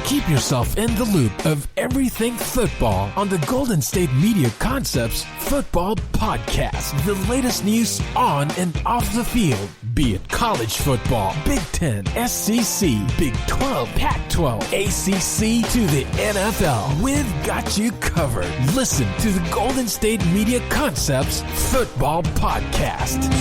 Keep yourself in the loop of everything football on the Golden State Media Concepts Football Podcast. The latest news on and off the field, be it college football, Big Ten, SEC, Big 12, Pac-12, ACC to the NFL. We've got you covered. Listen to the Golden State Media Concepts Football Podcast.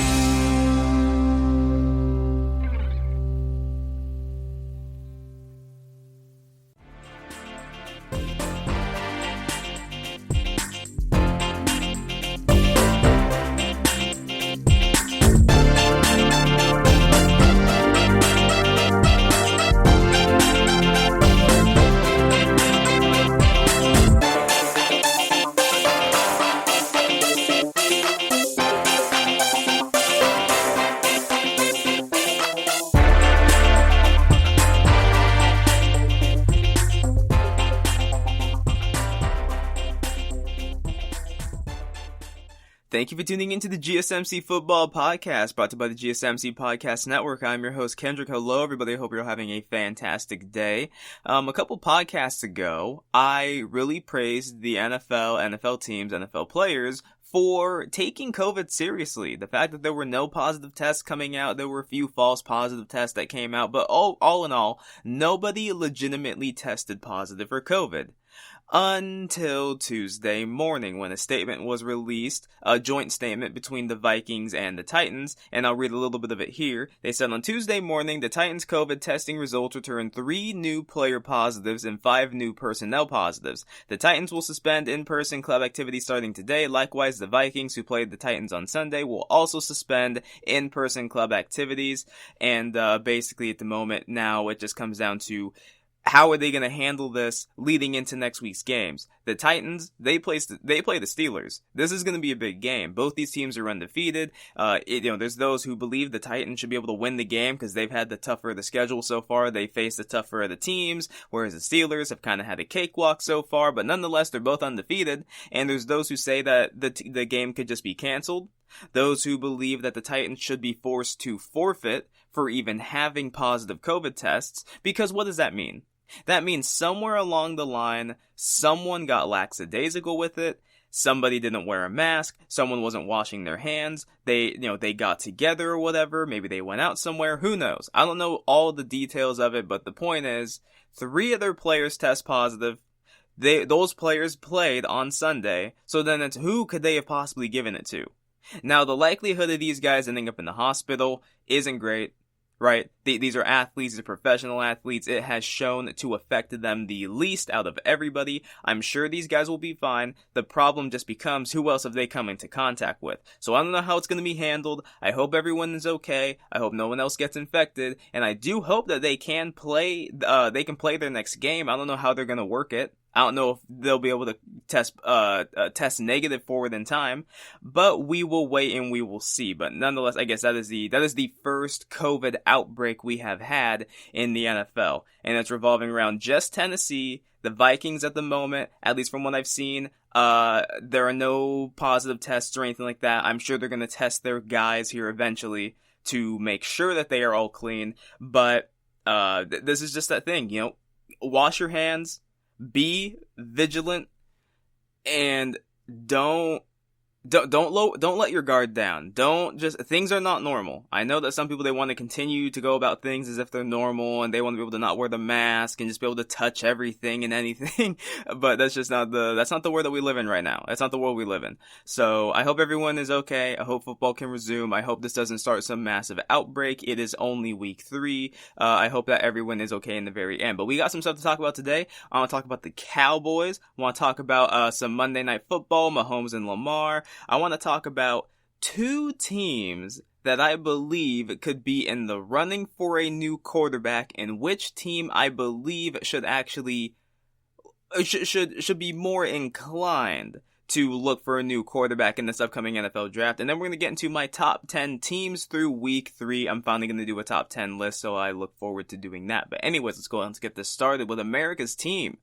Thank you for tuning into the GSMC Football Podcast, brought to you by the GSMC Podcast Network. I'm your host, Kendrick. Hello, everybody. I hope you're having a fantastic day. A couple podcasts ago, I really praised the NFL teams, NFL players, for taking COVID seriously. The fact that there were no positive tests coming out, there were a few false positive tests that came out, but all in all, nobody legitimately tested positive for COVID. Until Tuesday morning, when a statement was released, a joint statement between the Vikings and the Titans, and I'll read a little bit of it here. They said, on Tuesday morning, the Titans' COVID testing results returned 3 new player positives and 5 new personnel positives. The Titans will suspend in-person club activity starting today. Likewise, the Vikings, who played the Titans on Sunday, will also suspend in-person club activities. And basically, at the moment now, it just comes down to how are they going to handle this leading into next week's games? The Titans, they play the Steelers. This is going to be a big game. Both these teams are undefeated. There's those who believe the Titans should be able to win the game because they've had the tougher of the schedule so far. They face the tougher of the teams, whereas the Steelers have kind of had a cakewalk so far. But nonetheless, they're both undefeated. And there's those who say that the game could just be canceled. Those who believe that the Titans should be forced to forfeit for even having positive COVID tests. Because what does that mean? That means somewhere along the line, someone got lackadaisical with it, somebody didn't wear a mask, someone wasn't washing their hands, they got together or whatever, maybe they went out somewhere, who knows? I don't know all the details of it, but the point is, 3 other players test positive. Those players played on Sunday, so then it's who could they have possibly given it to? Now, the likelihood of these guys ending up in the hospital isn't great. Right? These are athletes, these are professional athletes. It has shown to affect them the least out of everybody. I'm sure these guys will be fine. The problem just becomes who else have they come into contact with. So I don't know how it's going to be handled. I hope everyone is okay. I hope no one else gets infected. And I do hope that they can play their next game. I don't know how they're going to work it. I don't know if they'll be able to test negative forward in time, but we will wait and we will see. But nonetheless, I guess that is the first COVID outbreak we have had in the NFL, and it's revolving around just Tennessee, the Vikings at the moment. At least from what I've seen, there are no positive tests or anything like that. I'm sure they're going to test their guys here eventually to make sure that they are all clean. But this is just that thing, wash your hands. Be vigilant and don't let your guard down. Things are not normal. I know that some people, they want to continue to go about things as if they're normal and they want to be able to not wear the mask and just be able to touch everything and anything. But that's not the world that we live in right now. That's not the world we live in. So I hope everyone is okay. I hope football can resume. I hope this doesn't start some massive outbreak. It is only week 3. I hope that everyone is okay in the very end. But we got some stuff to talk about today. I want to talk about the Cowboys. I want to talk about some Monday Night Football, Mahomes and Lamar. I want to talk about 2 teams that I believe could be in the running for a new quarterback, and which team I believe should actually should be more inclined to look for a new quarterback in this upcoming NFL draft. And then we're going to get into my top 10 teams through week 3. I'm finally going to do a top 10 list, so I look forward to doing that. But anyways, let's go ahead and get this started with America's team.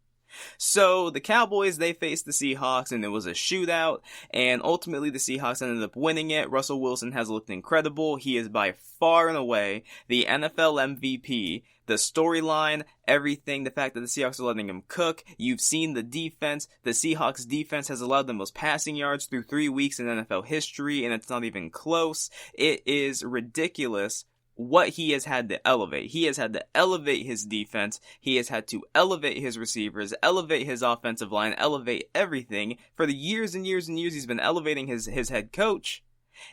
So the Cowboys, they faced the Seahawks and it was a shootout, and ultimately the Seahawks ended up winning it. Russell Wilson has looked incredible. He is by far and away the NFL MVP. The storyline, everything, the fact that the Seahawks are letting him cook. You've seen the defense. The Seahawks defense has allowed the most passing yards through 3 weeks in NFL history, and it's not even close. It is ridiculous what he has had to elevate. He has had to elevate his defense. He has had to elevate his receivers, elevate his offensive line, elevate everything. For the years and years and years, he's been elevating his head coach.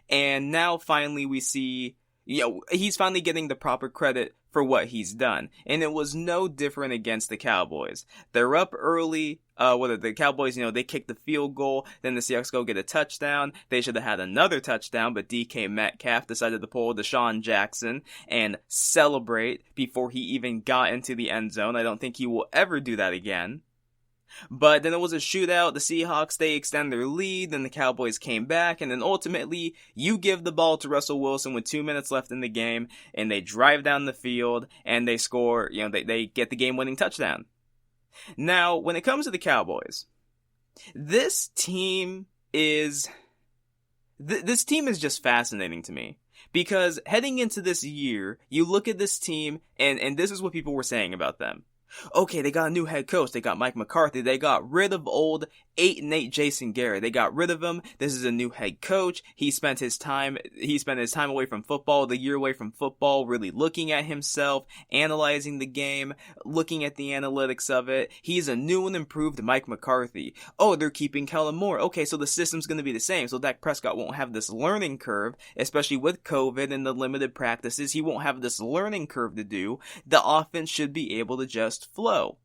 And now finally we see, he's finally getting the proper credit for what he's done. And it was no different against the Cowboys. They're up early. The Cowboys, they kick the field goal, then the Seahawks go get a touchdown. They should have had another touchdown, but DK Metcalf decided to pull Deshaun Jackson and celebrate before he even got into the end zone. I don't think he will ever do that again. But then it was a shootout. The Seahawks, they extend their lead. Then the Cowboys came back. And then ultimately, you give the ball to Russell Wilson with 2 minutes left in the game. And they drive down the field. And they score, they get the game-winning touchdown. Now, when it comes to the Cowboys, this team is just fascinating to me. Because heading into this year, you look at this team, and this is what people were saying about them. Okay, they got a new head coach. They got Mike McCarthy. They got rid of old 8-8 Jason Garrett. They got rid of him. This is a new head coach. He spent his time away from football, the year away from football, really looking at himself, analyzing the game, looking at the analytics of it. He's a new and improved Mike McCarthy. Oh, they're keeping Kellen Moore. Okay, so the system's going to be the same. So Dak Prescott won't have this learning curve, especially with COVID and the limited practices. He won't have this learning curve to do. The offense should be able to just flow.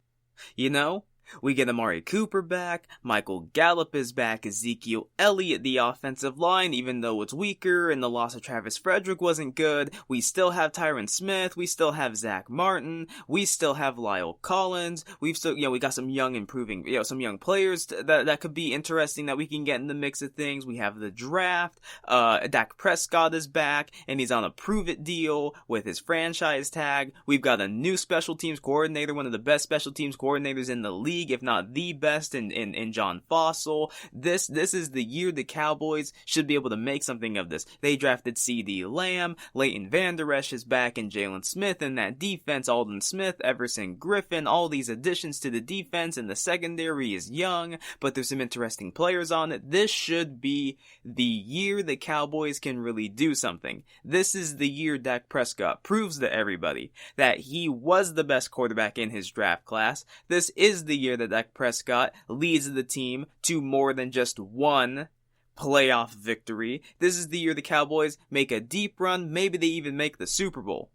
We get Amari Cooper back, Michael Gallup is back, Ezekiel Elliott, the offensive line, even though it's weaker, and the loss of Travis Frederick wasn't good. We still have Tyron Smith, we still have Zach Martin, we still have Lyle Collins, we got some young improving, some young players that could be interesting that we can get in the mix of things. We have the draft, Dak Prescott is back, and he's on a prove-it deal with his franchise tag. We've got a new special teams coordinator, one of the best special teams coordinators in the league, if not the best, in John Fossil. This is the year the Cowboys should be able to make something of this. They drafted C.D. Lamb, Leighton Vander Esch is back, and Jalen Smith in that defense, Alden Smith, Everson Griffin, all these additions to the defense, and the secondary is young, but there's some interesting players on it. This should be the year the Cowboys can really do something. This is the year Dak Prescott proves to everybody that he was the best quarterback in his draft class. This is the year that Dak Prescott leads the team to more than just one playoff victory. This is the year the Cowboys make a deep run. Maybe they even make the Super Bowl.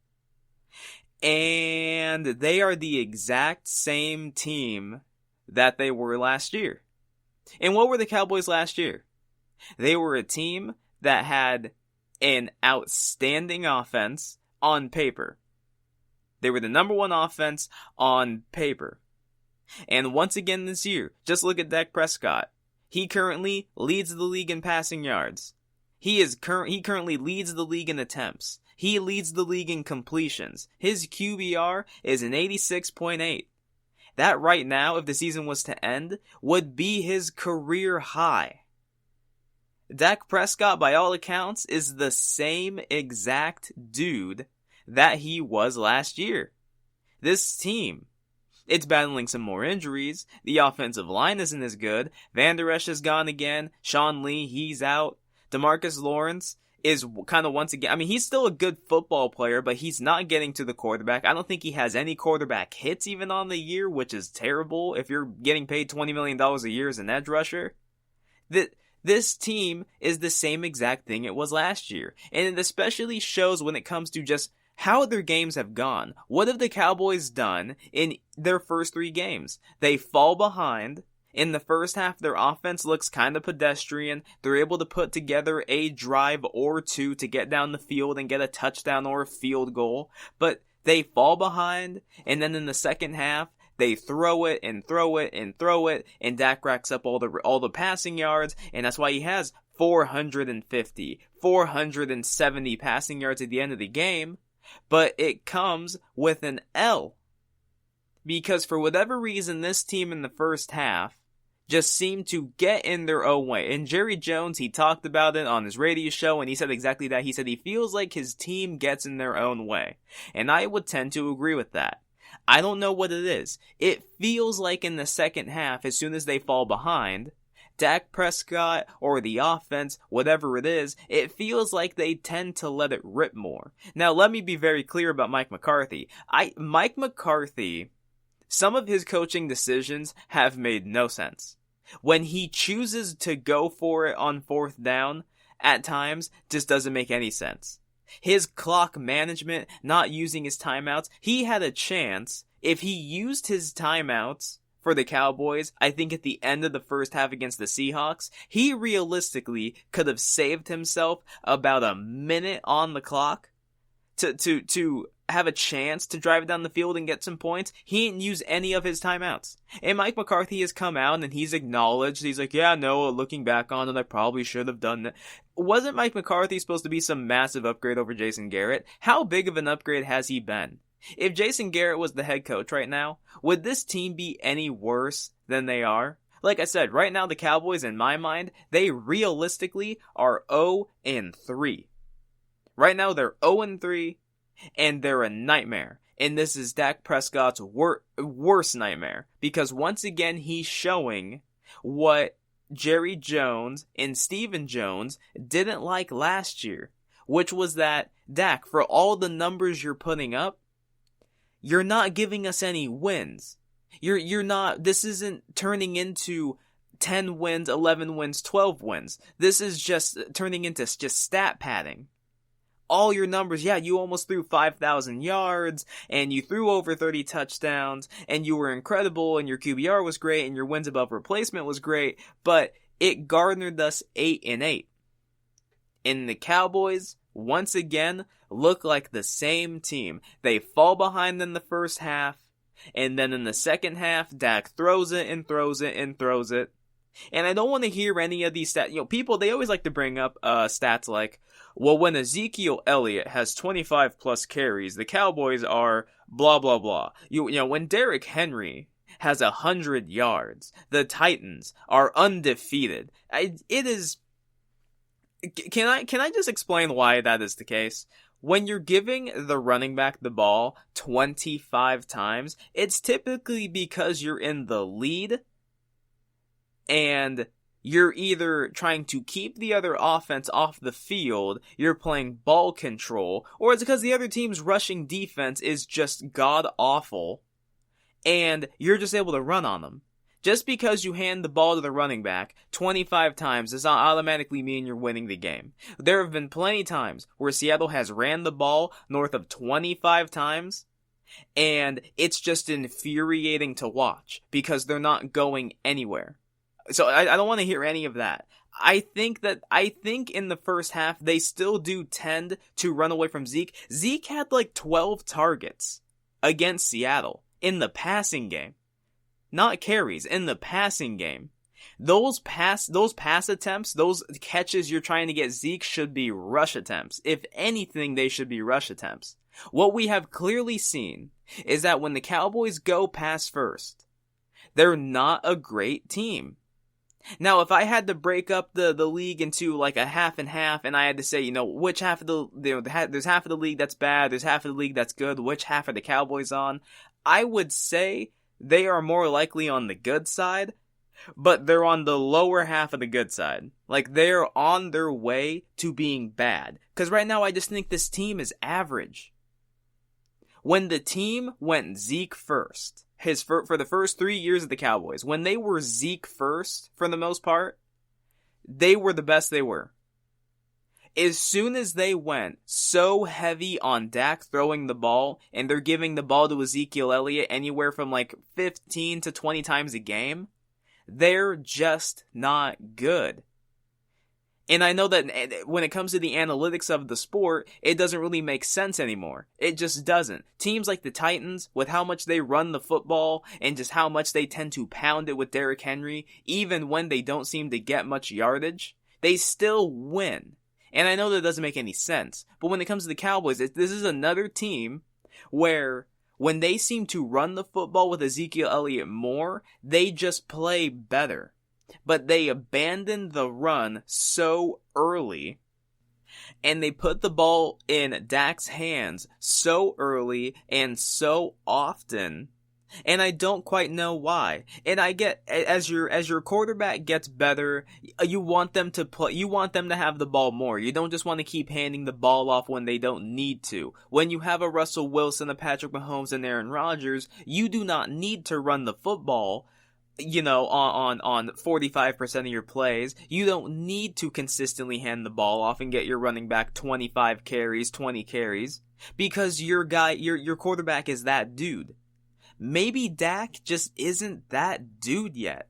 And they are the exact same team that they were last year. And what were the Cowboys last year? They were a team that had an outstanding offense on paper. They were the number one offense on paper. And once again this year, just look at Dak Prescott. He currently leads the league in passing yards. He currently leads the league in attempts. He leads the league in completions. His QBR is an 86.8. That right now, if the season was to end, would be his career high. Dak Prescott, by all accounts, is the same exact dude that he was last year. This team, it's battling some more injuries. The offensive line isn't as good. Vander Esch is gone again. Sean Lee, he's out. DeMarcus Lawrence is kind of once again, he's still a good football player, but he's not getting to the quarterback. I don't think he has any quarterback hits even on the year, which is terrible if you're getting paid $20 million a year as an edge rusher. This team is the same exact thing it was last year. And it especially shows when it comes to just how their games have gone. What have the Cowboys done in their first 3 games? They fall behind. In the first half, their offense looks kind of pedestrian. They're able to put together a drive or two to get down the field and get a touchdown or a field goal. But they fall behind, and then in the second half, they throw it and throw it and throw it, and Dak racks up all the passing yards, and that's why he has 450, 470 passing yards at the end of the game. But it comes with an L. because for whatever reason, this team in the first half just seemed to get in their own way. And Jerry Jones, he talked about it on his radio show, and he said exactly that. He said he feels like his team gets in their own way. And I would tend to agree with that. I don't know what it is. It feels like in the second half, as soon as they fall behind, Dak Prescott or the offense, whatever it is, it feels like they tend to let it rip more. Now, let me be very clear about Mike McCarthy. Mike McCarthy, some of his coaching decisions have made no sense. When he chooses to go for it on fourth down, at times, just doesn't make any sense. His clock management, not using his timeouts, he had a chance, if he used his timeouts for the Cowboys, I think at the end of the first half against the Seahawks, he realistically could have saved himself about a minute on the clock to have a chance to drive down the field and get some points. He didn't use any of his timeouts. And Mike McCarthy has come out and he's acknowledged, he's like, yeah, no, looking back on it, I probably should have done that. Wasn't Mike McCarthy supposed to be some massive upgrade over Jason Garrett? How big of an upgrade has he been? If Jason Garrett was the head coach right now, would this team be any worse than they are? Like I said, right now the Cowboys, in my mind, they realistically are 0-3. Right now they're 0-3. And they're a nightmare. And this is Dak Prescott's worst nightmare. Because once again, he's showing what Jerry Jones and Stephen Jones didn't like last year. Which was that, Dak, for all the numbers you're putting up, you're not giving us any wins. You're not, this isn't turning into 10 wins, 11 wins, 12 wins. This is just turning into just stat padding. All your numbers, yeah, you almost threw 5,000 yards, and you threw over 30 touchdowns, and you were incredible, and your QBR was great, and your wins above replacement was great, but it garnered us 8-8. And the Cowboys, once again, look like the same team. They fall behind in the first half, and then in the second half, Dak throws it and throws it and throws it. And I don't want to hear any of these stats. People, they always like to bring up stats like, well, when Ezekiel Elliott has 25 plus carries, the Cowboys are blah, blah, blah. You know, when Derrick Henry has 100 yards, the Titans are undefeated. It is, can I just explain why that is the case? When you're giving the running back the ball 25 times, it's typically because you're in the lead and you're either trying to keep the other offense off the field, you're playing ball control, or it's because the other team's rushing defense is just god-awful, and you're just able to run on them. Just because you hand the ball to the running back 25 times does not automatically mean you're winning the game. There have been plenty times where Seattle has ran the ball north of 25 times, and it's just infuriating to watch, because they're not going anywhere. So I don't want to hear any of that. I think in the first half, they still do tend to run away from Zeke. Zeke had like 12 targets against Seattle in the passing game. Not carries, in the passing game. Those pass attempts, those catches you're trying to get Zeke should be rush attempts. If anything, they should be rush attempts. What we have clearly seen is that when the Cowboys go pass first, they're not a great team. Now, if I had to break up the league into like a half and half, and I had to say, which half of there's half of the league that's bad, there's half of the league that's good, which half are the Cowboys on, I would say they are more likely on the good side, but they're on the lower half of the good side. Like, they're on their way to being bad. Because right now, I just think this team is average. When the team went Zeke first, for the first 3 years of the Cowboys, when they were Zeke first, for the most part, they were the best they were. As soon as they went so heavy on Dak throwing the ball, and they're giving the ball to Ezekiel Elliott anywhere from like 15 to 20 times a game, they're just not good. And I know that when it comes to the analytics of the sport, it doesn't really make sense anymore. It just doesn't. Teams like the Titans, with how much they run the football and just how much they tend to pound it with Derrick Henry, even when they don't seem to get much yardage, they still win. And I know that doesn't make any sense. But when it comes to the Cowboys, this is another team where when they seem to run the football with Ezekiel Elliott more, they just play better. But they abandon the run so early, and they put the ball in Dak's hands so early and so often, and I don't quite know why. And I get, as your quarterback gets better, you want them to have the ball more. You don't just want to keep handing the ball off when they don't need to. When you have a Russell Wilson, a Patrick Mahomes, and Aaron Rodgers, you do not need to run the football, on 45% of your plays. You don't need to consistently hand the ball off and get your running back 25 carries, 20 carries, because your quarterback is that dude. Maybe Dak just isn't that dude yet.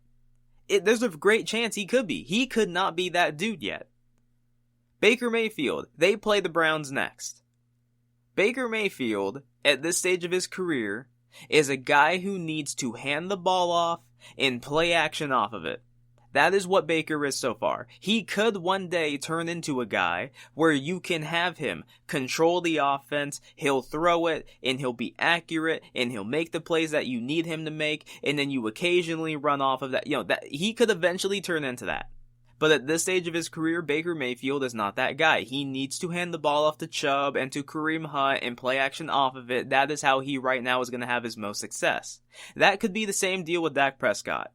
There's a great chance he could be. He could not be that dude yet. Baker Mayfield, they play the Browns next. Baker Mayfield, at this stage of his career, is a guy who needs to hand the ball off and play action off of it. That is what Baker is so far. He could one day turn into a guy where you can have him control the offense, he'll throw it, and he'll be accurate, and he'll make the plays that you need him to make, and then you occasionally run off of that. That he could eventually turn into that. But at this stage of his career, Baker Mayfield is not that guy. He needs to hand the ball off to Chubb and to Kareem Hunt and play action off of it. That is how he right now is going to have his most success. That could be the same deal with Dak Prescott.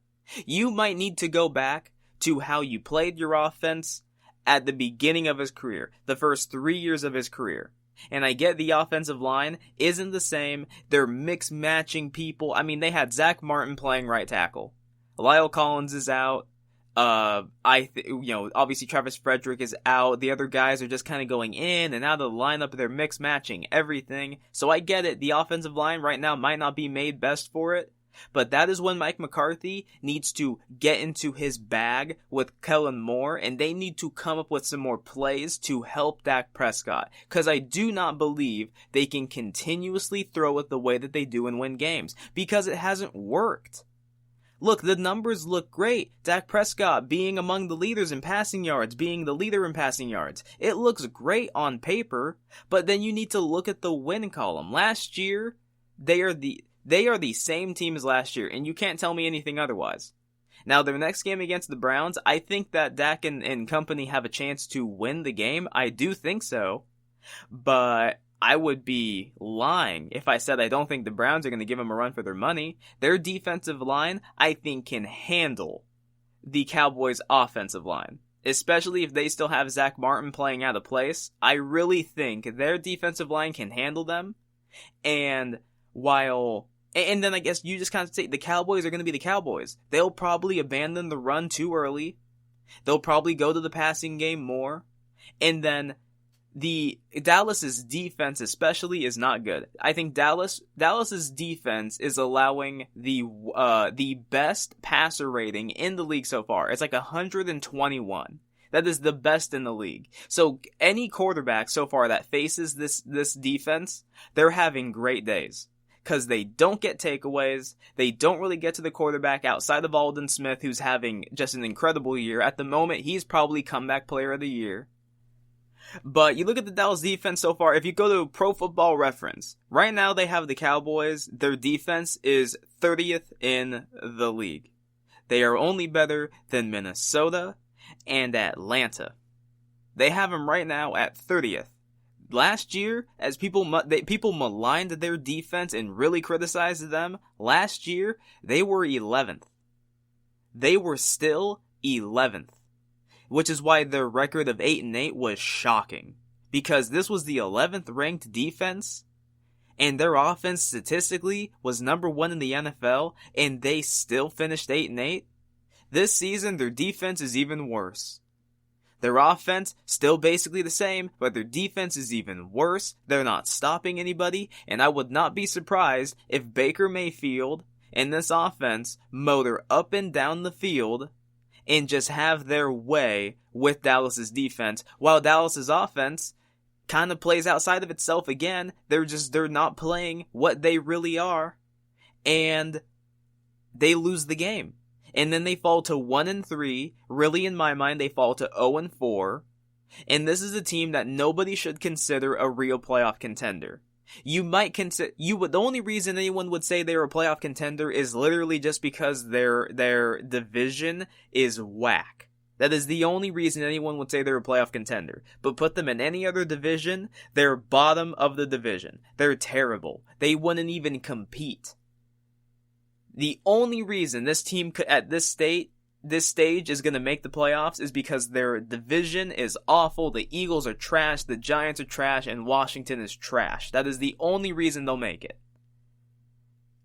You might need to go back to how you played your offense at the beginning of his career, the first 3 years of his career. And I get the offensive line isn't the same. They're mix-matching people. I mean, they had Zach Martin playing right tackle. Lyle Collins is out. Obviously Travis Frederick is out. The other guys are just kind of going in and out of the lineup. They're mix-matching everything. So I get it. The offensive line right now might not be made best for it. But that is when Mike McCarthy needs to get into his bag with Kellen Moore, and they need to come up with some more plays to help Dak Prescott. Because I do not believe they can continuously throw it the way that they do and win games. Because it hasn't worked. Look, the numbers look great. Dak Prescott being among the leaders in passing yards, being the leader in passing yards. It looks great on paper, but then you need to look at the win column. Last year, they are the same team as last year, and you can't tell me anything otherwise. Now, their next game against the Browns, I think that Dak and company have a chance to win the game. I do think so, but I would be lying if I said I don't think the Browns are going to give them a run for their money. Their defensive line, I think, can handle the Cowboys' offensive line, especially if they still have Zach Martin playing out of place. I really think their defensive line can handle them, and then I guess you just kind of say the Cowboys are going to be the Cowboys. They'll probably abandon the run too early. They'll probably go to the passing game more. And then the Dallas's defense especially is not good. I think Dallas's defense is allowing the best passer rating in the league so far. It's like 121. That is the best in the league. So any quarterback so far that faces this defense, they're having great days. Because they don't get takeaways, they don't really get to the quarterback outside of Aldon Smith, who's having just an incredible year. At the moment, he's probably comeback player of the year. But you look at the Dallas defense so far, if you go to Pro Football Reference, right now they have the Cowboys, their defense is 30th in the league. They are only better than Minnesota and Atlanta. They have them right now at 30th. Last year, as people maligned their defense and really criticized them, last year, they were 11th. They were still 11th. Which is why their record of 8-8 was shocking. Because this was the 11th ranked defense, and their offense statistically was number 1 in the NFL, and they still finished 8-8. This season, their defense is even worse. Their offense, still basically the same, but their defense is even worse. They're not stopping anybody, and I would not be surprised if Baker Mayfield and this offense motor up and down the field and just have their way with Dallas's defense, while Dallas's offense kind of plays outside of itself again. They're not playing what they really are, and they lose the game. And then they fall to 1-3. Really, in my mind, they fall to 0-4. And this is a team that nobody should consider a real playoff contender. You might consider the only reason anyone would say they're a playoff contender is literally just because their division is whack. That is the only reason anyone would say they're a playoff contender. But put them in any other division, they're bottom of the division. They're terrible. They wouldn't even compete. The only reason this team at this stage is going to make the playoffs is because their division is awful, the Eagles are trash, the Giants are trash, and Washington is trash. That is the only reason they'll make it.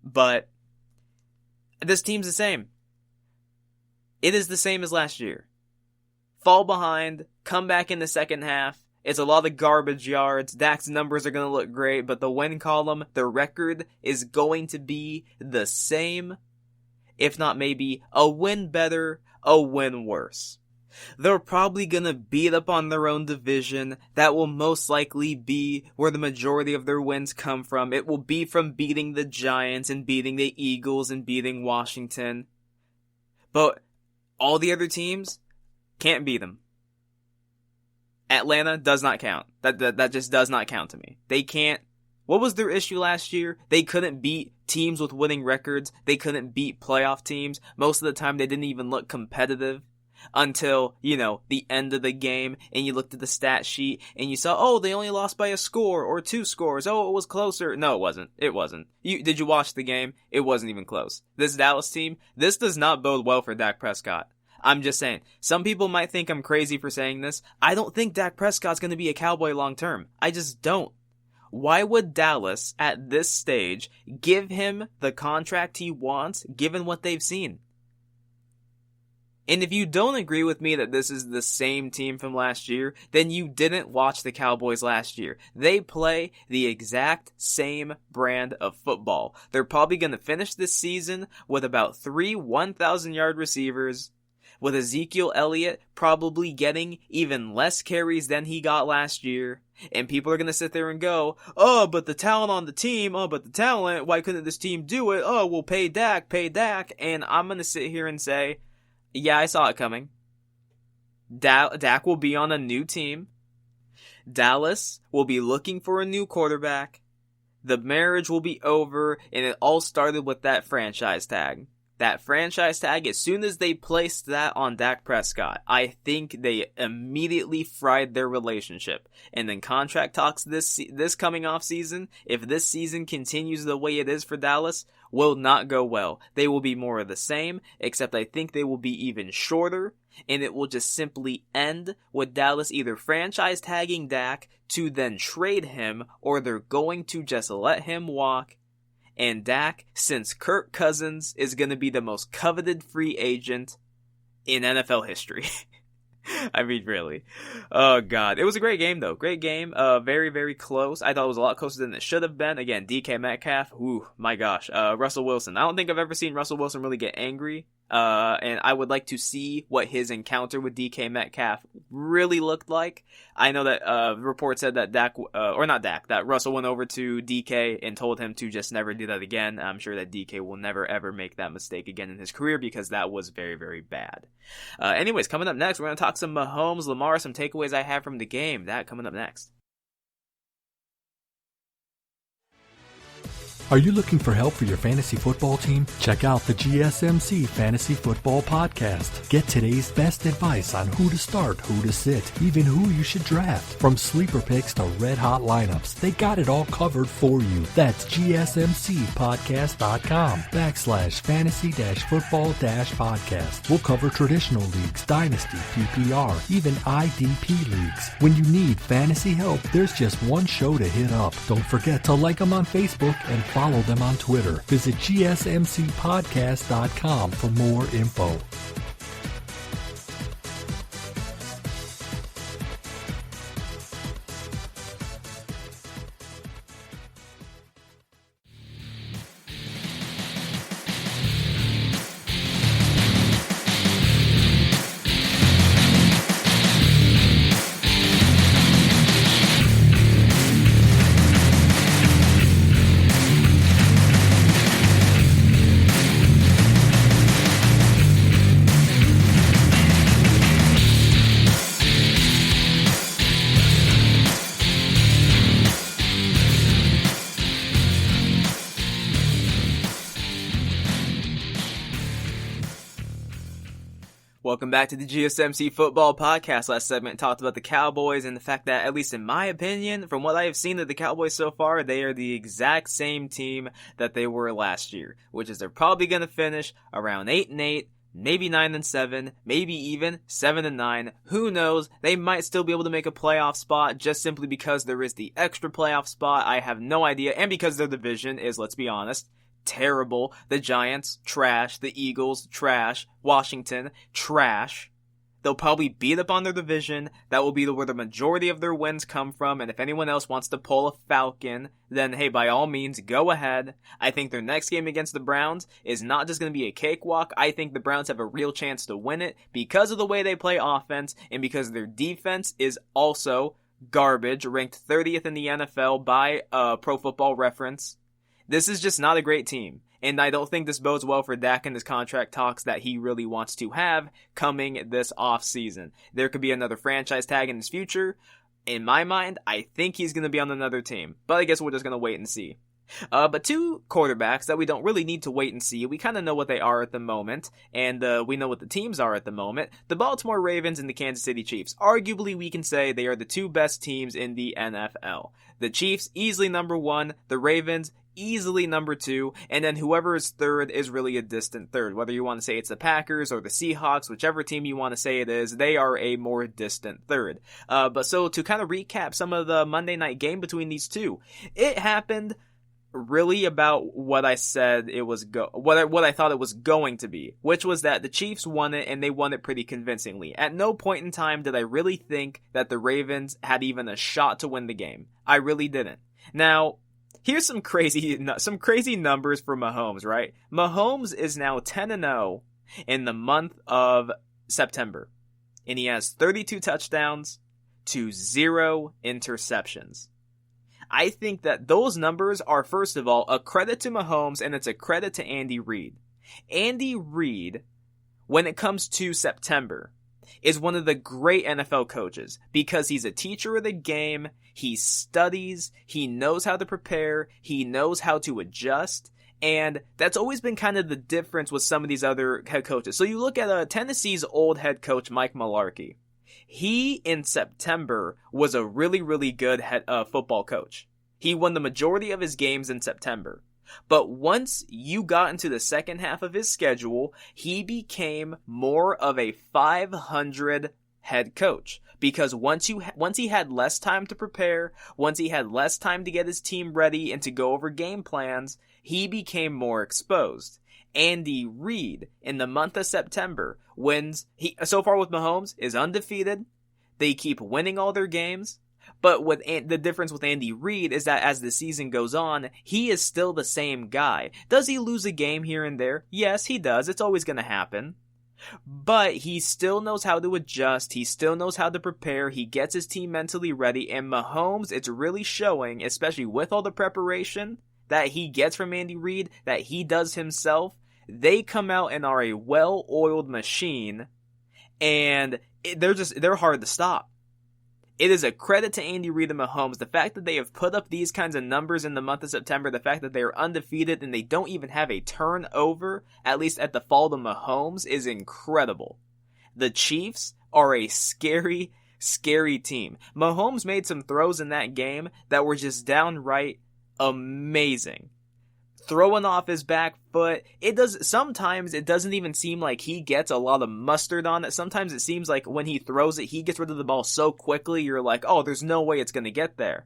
But this team's the same. It is the same as last year. Fall behind, come back in the second half. It's a lot of garbage yards. Dak's numbers are going to look great, but the win column, the record is going to be the same. If not maybe a win better, a win worse. They're probably going to beat up on their own division. That will most likely be where the majority of their wins come from. It will be from beating the Giants and beating the Eagles and beating Washington. But all the other teams can't beat them. Atlanta does not count. That just does not count to me. They can't. What was their issue last year? They couldn't beat teams with winning records. They couldn't beat playoff teams. Most of the time, they didn't even look competitive until, the end of the game, and you looked at the stat sheet, and you saw, oh, they only lost by a score or 2 scores. Oh, it was closer. No, it wasn't. It wasn't. Did you watch the game? It wasn't even close. This Dallas team, this does not bode well for Dak Prescott. I'm just saying, some people might think I'm crazy for saying this. I don't think Dak Prescott's going to be a Cowboy long term. I just don't. Why would Dallas, at this stage, give him the contract he wants, given what they've seen? And if you don't agree with me that this is the same team from last year, then you didn't watch the Cowboys last year. They play the exact same brand of football. They're probably going to finish this season with about 3 1,000-yard receivers, with Ezekiel Elliott probably getting even less carries than he got last year. And people are going to sit there and go, oh, but the talent on the team, why couldn't this team do it? Oh, well, pay Dak. And I'm going to sit here and say, yeah, I saw it coming. Dak will be on a new team. Dallas will be looking for a new quarterback. The marriage will be over, and it all started with that franchise tag. That franchise tag, as soon as they placed that on Dak Prescott, I think they immediately fried their relationship. And then contract talks this coming off season, if this season continues the way it is for Dallas, will not go well. They will be more of the same, except I think they will be even shorter, and it will just simply end with Dallas either franchise tagging Dak to then trade him, or they're going to just let him walk. And Dak, since Kirk Cousins is going to be the most coveted free agent in NFL history. I mean, really. Oh, God. It was a great game, though. Great game. Very, very close. I thought it was a lot closer than it should have been. Again, DK Metcalf. Ooh, my gosh. Russell Wilson. I don't think I've ever seen Russell Wilson really get angry. And I would like to see what his encounter with DK Metcalf really looked like. I know that reports said that that Russell went over to DK and told him to just never do that again. I'm sure that DK will never ever make that mistake again in his career because that was very, very bad. Anyways, coming up next, we're going to talk some Mahomes, Lamar, some takeaways I have from the game. That coming up next. Are you looking for help for your fantasy football team? Check out the GSMC Fantasy Football Podcast. Get today's best advice on who to start, who to sit, even who you should draft. From sleeper picks to red-hot lineups, they got it all covered for you. That's gsmcpodcast.com/fantasy-football-podcast. We'll cover traditional leagues, dynasty, PPR, even IDP leagues. When you need fantasy help, there's just one show to hit up. Don't forget to like them on Facebook and follow them on Twitter. Visit gsmcpodcast.com for more info. Welcome back to the GSMC Football Podcast. Last segment talked about the Cowboys and the fact that, at least in my opinion, from what I have seen of the Cowboys so far, they are the exact same team that they were last year, which is they're probably going to finish around 8-8, maybe 9-7, maybe even 7-9. Who knows? They might still be able to make a playoff spot just simply because there is the extra playoff spot. I have no idea. And because their division is, let's be honest, terrible. The Giants, trash. The Eagles, trash. Washington, trash. They'll probably beat up on their division. That will be where the majority of their wins come from. And if anyone else wants to pull a Falcon, then hey, by all means, go ahead. I think their next game against the Browns is not just going to be a cakewalk. I think the Browns have a real chance to win it because of the way they play offense and because their defense is also garbage, ranked 30th in the NFL by Pro Football Reference. This is just not a great team, and I don't think this bodes well for Dak and his contract talks that he really wants to have coming this offseason. There could be another franchise tag in his future. In my mind, I think he's going to be on another team, but I guess we're just going to wait and see. But two quarterbacks that we don't really need to wait and see. We kind of know what they are at the moment, and we know what the teams are at the moment. The Baltimore Ravens and the Kansas City Chiefs. Arguably, we can say they are the two best teams in the NFL. The Chiefs, easily number one. The Ravens, easily number two, and then whoever is third is really a distant third. Whether you want to say it's the Packers or the Seahawks, whichever team you want to say it is, they are a more distant third. But so to kind of recap some of the Monday night game between these two, it happened really about what I said it was what I thought it was going to be, which was that the Chiefs won it and they won it pretty convincingly. At no point in time did I really think that the Ravens had even a shot to win the game. I really didn't. Now, here's some crazy numbers for Mahomes, right? Mahomes is now 10-0 in the month of September, and he has 32 touchdowns to 0 interceptions. I think that those numbers are, first of all, a credit to Mahomes, and it's a credit to Andy Reid. Andy Reid, when it comes to September, is one of the great NFL coaches because he's a teacher of the game, he studies, he knows how to prepare, he knows how to adjust, and that's always been kind of the difference with some of these other head coaches. So you look at Tennessee's old head coach, Mike Mularkey. He, in September, was a really, really good football coach. He won the majority of his games in September. But once you got into the second half of his schedule, he became more of a 500 head coach. Because once he had less time to prepare, once he had less time to get his team ready and to go over game plans, he became more exposed. Andy Reid, in the month of September, so far with Mahomes, is undefeated. They keep winning all their games. But the difference with Andy Reid is that as the season goes on, he is still the same guy. Does he lose a game here and there? Yes, he does. It's always going to happen. But he still knows how to adjust. He still knows how to prepare. He gets his team mentally ready. And Mahomes, it's really showing, especially with all the preparation that he gets from Andy Reid, that he does himself. They come out and are a well-oiled machine, and they're hard to stop. It is a credit to Andy Reid and Mahomes. The fact that they have put up these kinds of numbers in the month of September, the fact that they are undefeated and they don't even have a turnover, at least at the fault of Mahomes, is incredible. The Chiefs are a scary, scary team. Mahomes made some throws in that game that were just downright amazing. Throwing off his back foot, sometimes it doesn't even seem like he gets a lot of mustard on it. Sometimes it seems like when he throws it, he gets rid of the ball so quickly, you're like, oh, there's no way it's going to get there.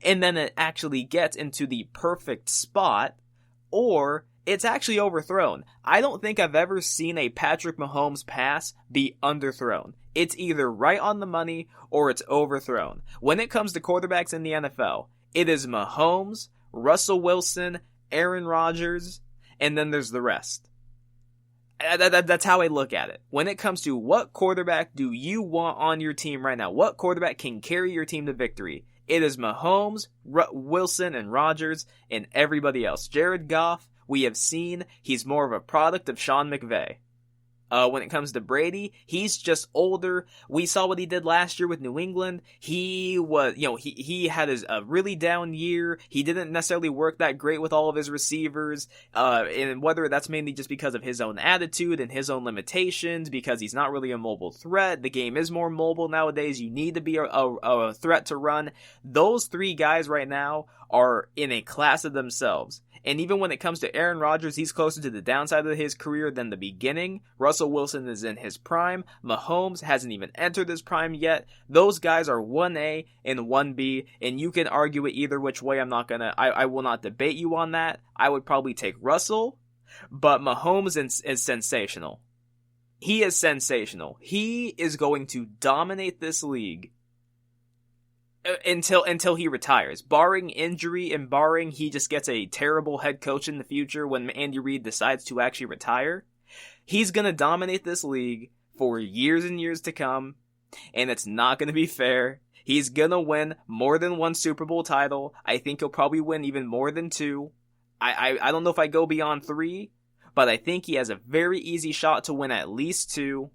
And then it actually gets into the perfect spot, or it's actually overthrown. I don't think I've ever seen a Patrick Mahomes pass be underthrown. It's either right on the money, or it's overthrown. When it comes to quarterbacks in the NFL, it is Mahomes, Russell Wilson, Aaron Rodgers, and then there's the rest. That's how I look at it. When it comes to what quarterback do you want on your team right now, what quarterback can carry your team to victory, it is Mahomes, Wilson, and Rodgers, and everybody else. Jared Goff, we have seen he's more of a product of Sean McVay. When it comes to Brady, he's just older. We saw what he did last year with New England. He was, he had a really down year. He didn't necessarily work that great with all of his receivers. And whether that's mainly just because of his own attitude and his own limitations, because he's not really a mobile threat. The game is more mobile nowadays. You need to be a threat to run. Those three guys right now are in a class of themselves. And even when it comes to Aaron Rodgers, he's closer to the downside of his career than the beginning. Russell Wilson is in his prime. Mahomes hasn't even entered his prime yet. Those guys are 1A and 1B, and you can argue it either which way. I will not debate you on that. I would probably take Russell, but Mahomes is sensational. He is sensational. He is going to dominate this league until he retires, barring injury and barring he just gets a terrible head coach in the future when Andy Reid decides to actually retire. He's going to dominate this league for years and years to come, and it's not going to be fair. He's going to win more than one Super Bowl title. I think he'll probably win even more than 2. I don't know if I go beyond 3, but I think he has a very easy shot to win at least 2.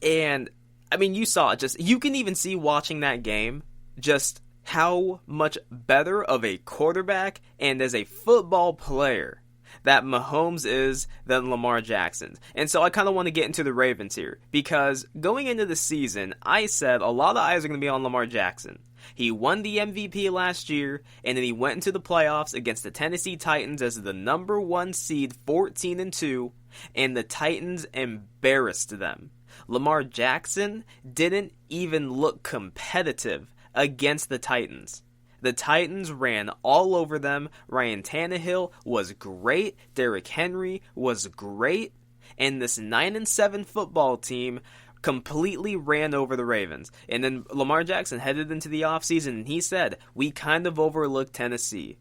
And, I mean, you saw it. You can even see watching that game just how much better of a quarterback and as a football player that Mahomes is than Lamar Jackson. And so I kind of want to get into the Ravens here, because going into the season, I said a lot of eyes are going to be on Lamar Jackson. He won the MVP last year, and then he went into the playoffs against the Tennessee Titans as the number 1 seed, 14-2, and the Titans embarrassed them. Lamar Jackson didn't even look competitive against the Titans. The Titans ran all over them. Ryan Tannehill was great. Derrick Henry was great. And this 9-7 football team completely ran over the Ravens. And then Lamar Jackson headed into the offseason and he said, we kind of overlooked Tennessee.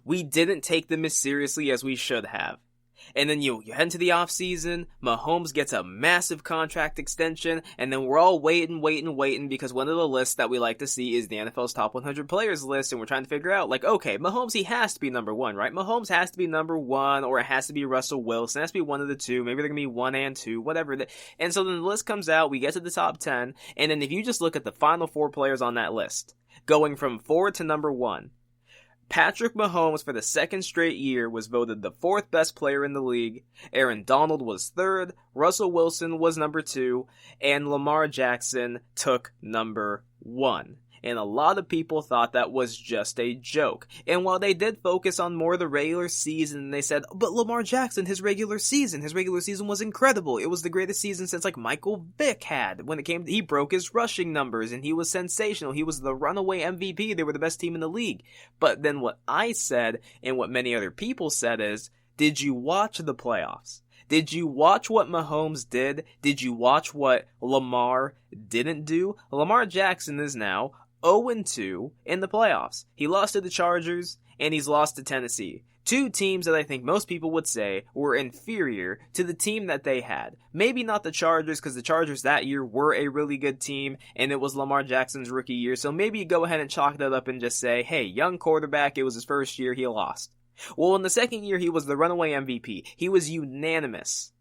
We didn't take them as seriously as we should have. And then you head into the offseason, Mahomes gets a massive contract extension, and then we're all waiting, because one of the lists that we like to see is the NFL's top 100 players list, and we're trying to figure out, okay, Mahomes, he has to be number 1, right? Mahomes has to be number 1, or it has to be Russell Wilson, it has to be one of the two, maybe they're going to be 1 and 2, whatever. And so then the list comes out, we get to the top 10, and then if you just look at the final 4 players on that list, going from 4 to number 1, Patrick Mahomes, for the second straight year, was voted the 4th best player in the league. Aaron Donald was 3rd. Russell Wilson was number 2. And Lamar Jackson took number 1. And a lot of people thought that was just a joke. And while they did focus on more of the regular season, they said, but Lamar Jackson, his regular season was incredible. It was the greatest season since Michael Vick had. When it came he broke his rushing numbers and he was sensational. He was the runaway MVP. They were the best team in the league. But then what I said and what many other people said is, did you watch the playoffs? Did you watch what Mahomes did? Did you watch what Lamar didn't do? Lamar Jackson is now 0-2 in the playoffs. He lost to the Chargers, and he's lost to Tennessee. 2 teams that I think most people would say were inferior to the team that they had. Maybe not the Chargers, because the Chargers that year were a really good team, and it was Lamar Jackson's rookie year, so maybe you go ahead and chalk that up and just say, hey, young quarterback, it was his first year, he lost. Well, in the second year, he was the runaway MVP. He was unanimous.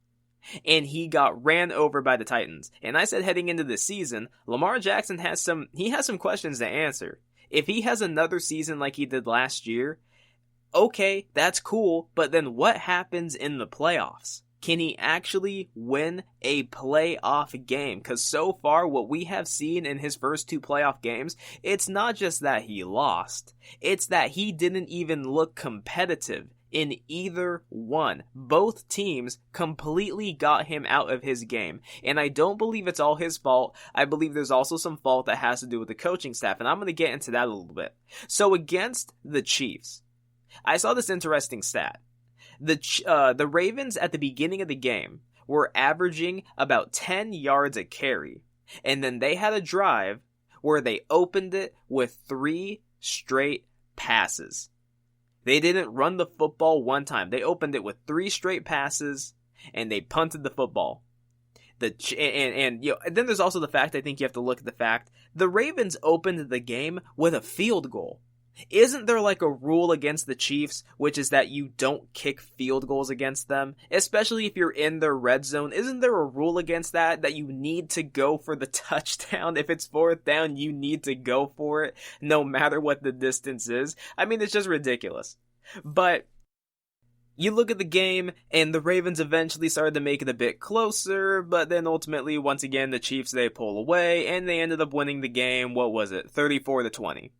And he got ran over by the Titans. And I said heading into this season, Lamar Jackson has some questions to answer. If he has another season like he did last year, okay, that's cool, but then what happens in the playoffs? Can he actually win a playoff game? Because so far, what we have seen in his first 2 playoff games, it's not just that he lost. It's that he didn't even look competitive in either one. Both teams completely got him out of his game. And I don't believe it's all his fault. I believe there's also some fault that has to do with the coaching staff. And I'm going to get into that a little bit. So against the Chiefs, I saw this interesting stat. The Ravens at the beginning of the game were averaging about 10 yards a carry. And then they had a drive where they opened it with 3 straight passes. They didn't run the football one time. They opened it with 3 straight passes, and they punted the football. Then there's also the fact, I think you have to look at the fact, the Ravens opened the game with a field goal. Isn't there like a rule against the Chiefs, which is that you don't kick field goals against them, especially if you're in their red zone? Isn't there a rule against that you need to go for the touchdown? If it's 4th down, you need to go for it, no matter what the distance is. I mean, it's just ridiculous. But you look at the game, and the Ravens eventually started to make it a bit closer, but then ultimately, once again, the Chiefs, they pull away, and they ended up winning the game, 34-20.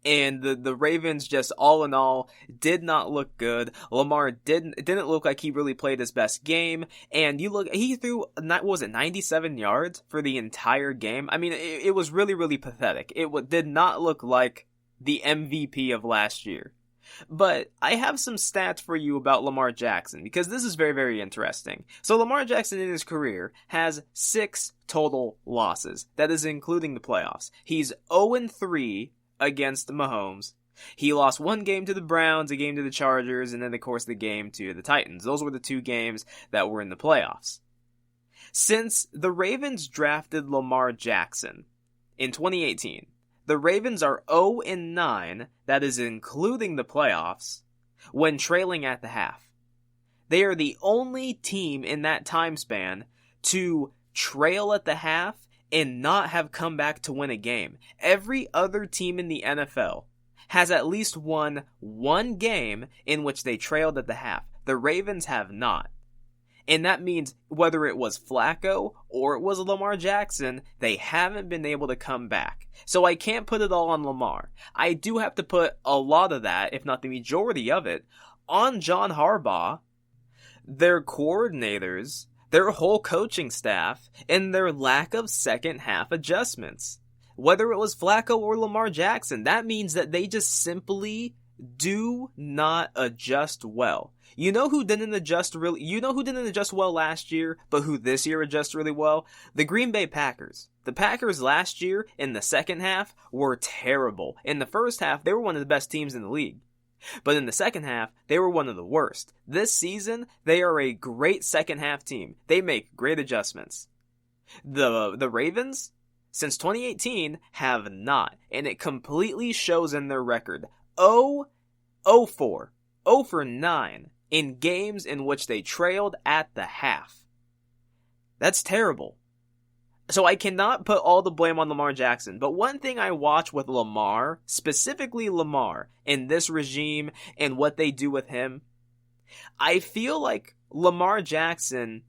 And the Ravens just, all in all, did not look good. Lamar didn't look like he really played his best game. And he threw, 97 yards for the entire game? I mean, it was really, really pathetic. It did not look like the MVP of last year. But I have some stats for you about Lamar Jackson, because this is very, very interesting. So Lamar Jackson in his career has 6 total losses. That is including the playoffs. He's 0-3 against Mahomes. He lost 1 game to the Browns, a game to the Chargers, and then, of course, the game to the Titans. Those were the 2 games that were in the playoffs. Since the Ravens drafted Lamar Jackson in 2018, the Ravens are 0-9, that is including the playoffs, when trailing at the half. They are the only team in that time span to trail at the half and not have come back to win a game. Every other team in the NFL has at least won 1 game in which they trailed at the half. The Ravens have not. And that means whether it was Flacco or it was Lamar Jackson, they haven't been able to come back. So I can't put it all on Lamar. I do have to put a lot of that, if not the majority of it, on John Harbaugh, their coordinators, their whole coaching staff, and their lack of second half adjustments. Whether it was Flacco or Lamar Jackson, that means that they just simply do not adjust well. You know who didn't adjust well last year, but who this year adjusts really well? The Green Bay Packers. The Packers last year, in the second half, were terrible. In the first half, they were one of the best teams in the league. But in the second half, they were one of the worst. This season, they are a great second half team. They make great adjustments. The Ravens, since 2018, have not. And it completely shows in their record. 0-4. 0-9 in games in which they trailed at the half. That's terrible. So I cannot put all the blame on Lamar Jackson, but one thing I watch with Lamar, specifically Lamar, in this regime and what they do with him, I feel like Lamar Jackson,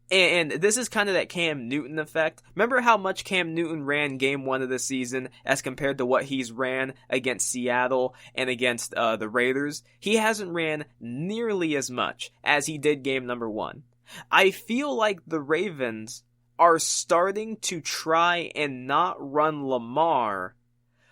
and this is kind of that Cam Newton effect. Remember how much Cam Newton ran game 1 of the season as compared to what he's ran against Seattle and against the Raiders? He hasn't ran nearly as much as he did game number 1. I feel like the Ravens are starting to try and not run Lamar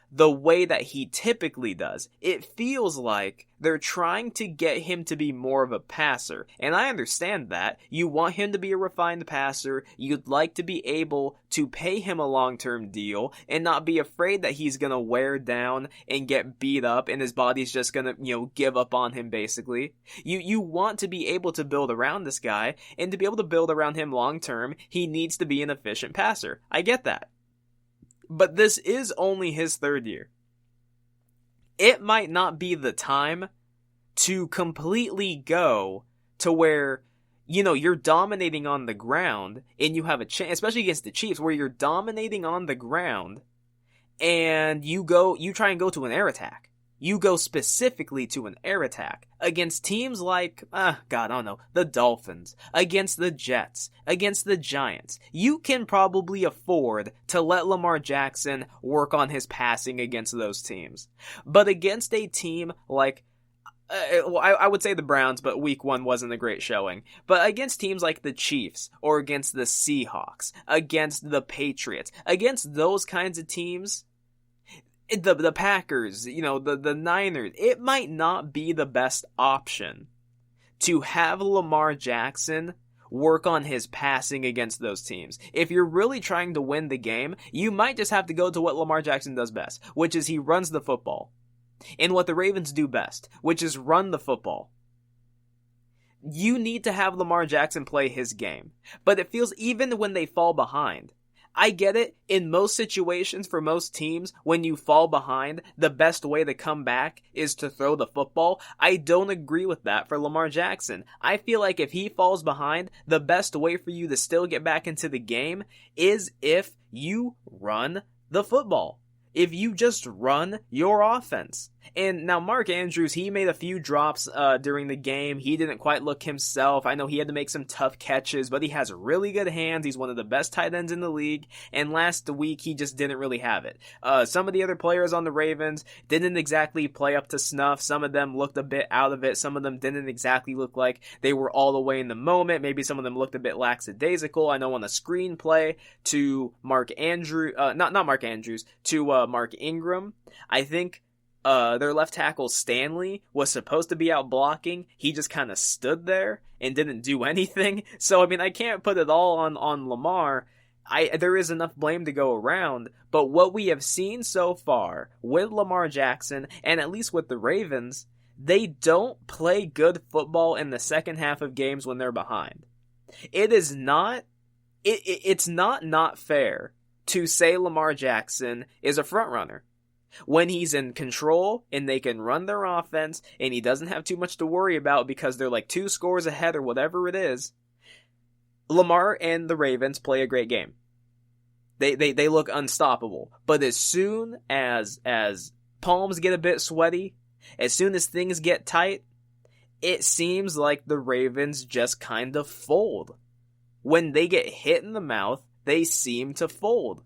the way that he typically does. It feels like they're trying to get him to be more of a passer. And I understand that. You want him to be a refined passer. You'd like to be able to pay him a long-term deal and not be afraid that he's going to wear down and get beat up and his body's just going to, give up on him basically. You want to be able to build around this guy, and to be able to build around him long-term, he needs to be an efficient passer. I get that. But this is only his 3rd year. It might not be the time to completely go to where, you're dominating on the ground and you have a chance, especially against the Chiefs, where you're dominating on the ground and you try and go to an air attack. You go specifically to an air attack against teams like, the Dolphins, against the Jets, against the Giants. You can probably afford to let Lamar Jackson work on his passing against those teams. But against a team like, I would say the Browns, but week 1 wasn't a great showing. But against teams like the Chiefs, or against the Seahawks, against the Patriots, against those kinds of teams, the Packers, the Niners, it might not be the best option to have Lamar Jackson work on his passing against those teams. If you're really trying to win the game, you might just have to go to what Lamar Jackson does best, which is he runs the football. And what the Ravens do best, which is run the football. You need to have Lamar Jackson play his game. But it feels, even when they fall behind, I get it. In most situations, for most teams, when you fall behind, the best way to come back is to throw the football. I don't agree with that for Lamar Jackson. I feel like if he falls behind, the best way for you to still get back into the game is if you run the football. If you just run your offense. And now Mark Andrews, he made a few drops during the game. He didn't quite look himself. I know he had to make some tough catches, but he has really good hands. He's one of the best tight ends in the league. And last week, he just didn't really have it. Some of the other players on the Ravens didn't exactly play up to snuff. Some of them looked a bit out of it. Some of them didn't exactly look like they were all the way in the moment. Maybe some of them looked a bit lackadaisical. I know on the screenplay to Mark Ingram, I think their left tackle Stanley was supposed to be out blocking. He just kind of stood there and didn't do anything. So, I mean, I can't put it all on Lamar. There is enough blame to go around, but what we have seen so far with Lamar Jackson, and at least with the Ravens, they don't play good football in the second half of games when they're behind. It's not fair to say Lamar Jackson is a front runner. When he's in control and they can run their offense and he doesn't have too much to worry about because they're like 2 scores ahead or whatever it is, Lamar and the Ravens play a great game. They look unstoppable. But as soon as palms get a bit sweaty, as soon as things get tight, it seems like the Ravens just kind of fold. When they get hit in the mouth, they seem to fold.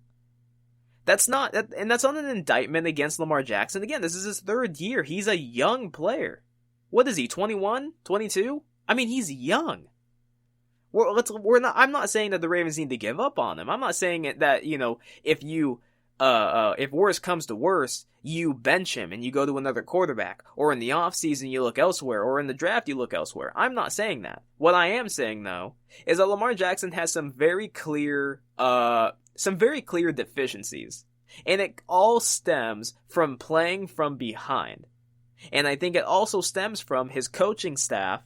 That's not an indictment against Lamar Jackson. Again, this is his 3rd year. He's a young player. What is he, 21? 22? I mean, he's young. I'm not saying that the Ravens need to give up on him. I'm not saying that, if worse comes to worse, you bench him and you go to another quarterback, or in the offseason you look elsewhere, or in the draft you look elsewhere. I'm not saying that. What I am saying, though, is that Lamar Jackson has some very clear deficiencies. And it all stems from playing from behind. And I think it also stems from his coaching staff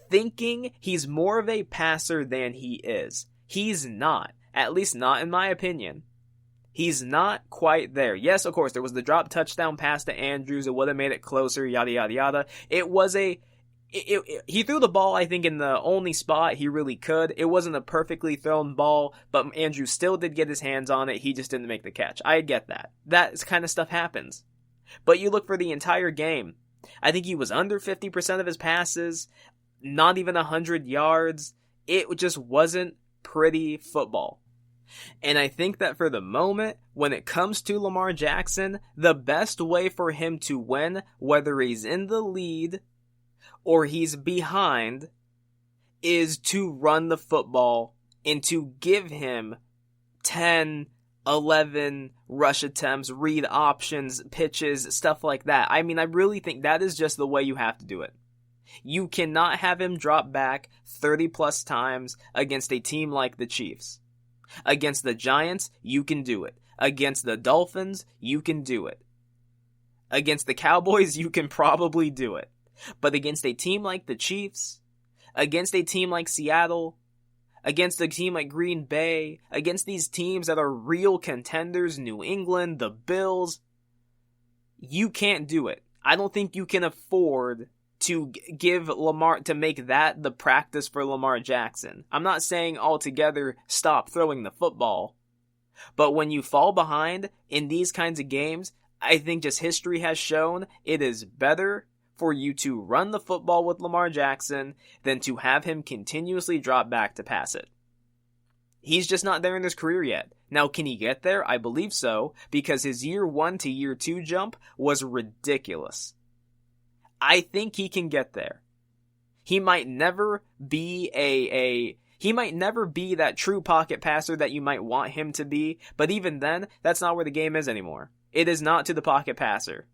thinking he's more of a passer than he is. He's not. At least not in my opinion. He's not quite there. Yes, of course, there was the drop touchdown pass to Andrews. It would have made it closer, yada, yada, yada. He threw the ball, I think, in the only spot he really could. It wasn't a perfectly thrown ball, but Andrews still did get his hands on it. He just didn't make the catch. I get that. That kind of stuff happens. But you look for the entire game. I think he was under 50% of his passes, not even 100 yards. It just wasn't pretty football. And I think that for the moment, when it comes to Lamar Jackson, the best way for him to win, whether he's in the lead or he's behind, is to run the football and to give him 10, 11 rush attempts, read options, pitches, stuff like that. I mean, I really think that is just the way you have to do it. You cannot have him drop back 30 plus times against a team like the Chiefs. Against the Giants, you can do it. Against the Dolphins, you can do it. Against the Cowboys, you can probably do it. But against a team like the Chiefs, against a team like Seattle, against a team like Green Bay, against these teams that are real contenders, New England, the Bills, you can't do it. I don't think you can afford to give Lamar, to make that the practice for Lamar Jackson. I'm not saying altogether stop throwing the football, but when you fall behind in these kinds of games, I think just history has shown it is better for you to run the football with Lamar Jackson than to have him continuously drop back to pass it. He's just not there in his career yet. Now, can he get there? I believe so, because his year 1 to year 2 jump was ridiculous. I think he can get there. He might never be that true pocket passer that you might want him to be, but even then, that's not where the game is anymore. It is not to the pocket passer.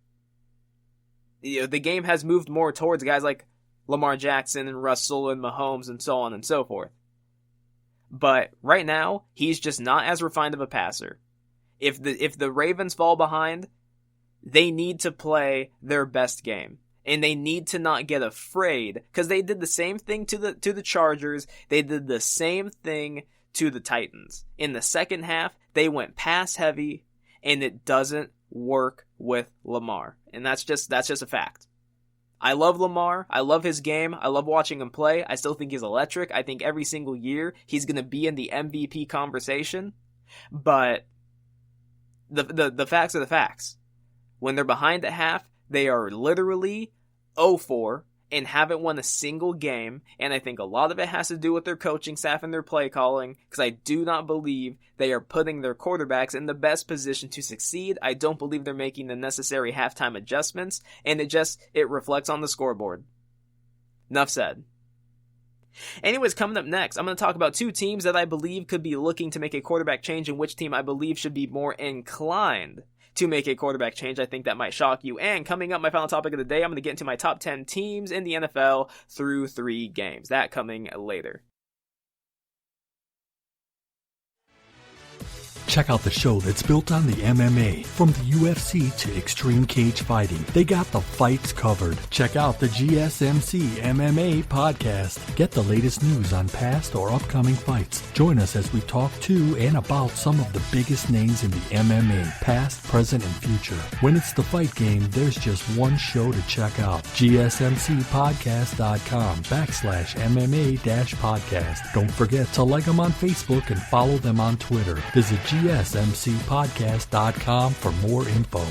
The game has moved more towards guys like Lamar Jackson and Russell and Mahomes and so on and so forth. But right now, he's just not as refined of a passer. If the Ravens fall behind, they need to play their best game. And they need to not get afraid, because they did the same thing to the Chargers. They did the same thing to the Titans. In the second half, they went pass heavy, and it doesn't work with Lamar. And that's just a fact. I love Lamar. I love his game. I love watching him play. I still think he's electric. I think every single year he's going to be in the MVP conversation. But the facts are the facts. When they're behind at half, they are literally 0-4 and haven't won a single game. And I think a lot of it has to do with their coaching staff and their play calling, because I do not believe they are putting their quarterbacks in the best position to succeed. I don't believe they're making the necessary halftime adjustments, and it reflects on the scoreboard. Enough said. Anyways, coming up next, I'm going to talk about two teams that I believe could be looking to make a quarterback change, and which team I believe should be more inclined to make a quarterback change. I think that might shock you. And coming up, my final topic of the day, I'm going to get into my top 10 teams in the NFL through 3 games. That coming later. Check out the show that's built on the MMA. From the UFC to extreme cage fighting, they got the fights covered. Check out the GSMC MMA podcast. Get the latest news on past or upcoming fights. Join us as we talk to and about some of the biggest names in the MMA, past, present, and future. When it's the fight game, there's just one show to check out. GSMCpodcast.com/MMA-podcast. Don't forget to like them on Facebook and follow them on Twitter. Visit GSMCpodcast.com for more info.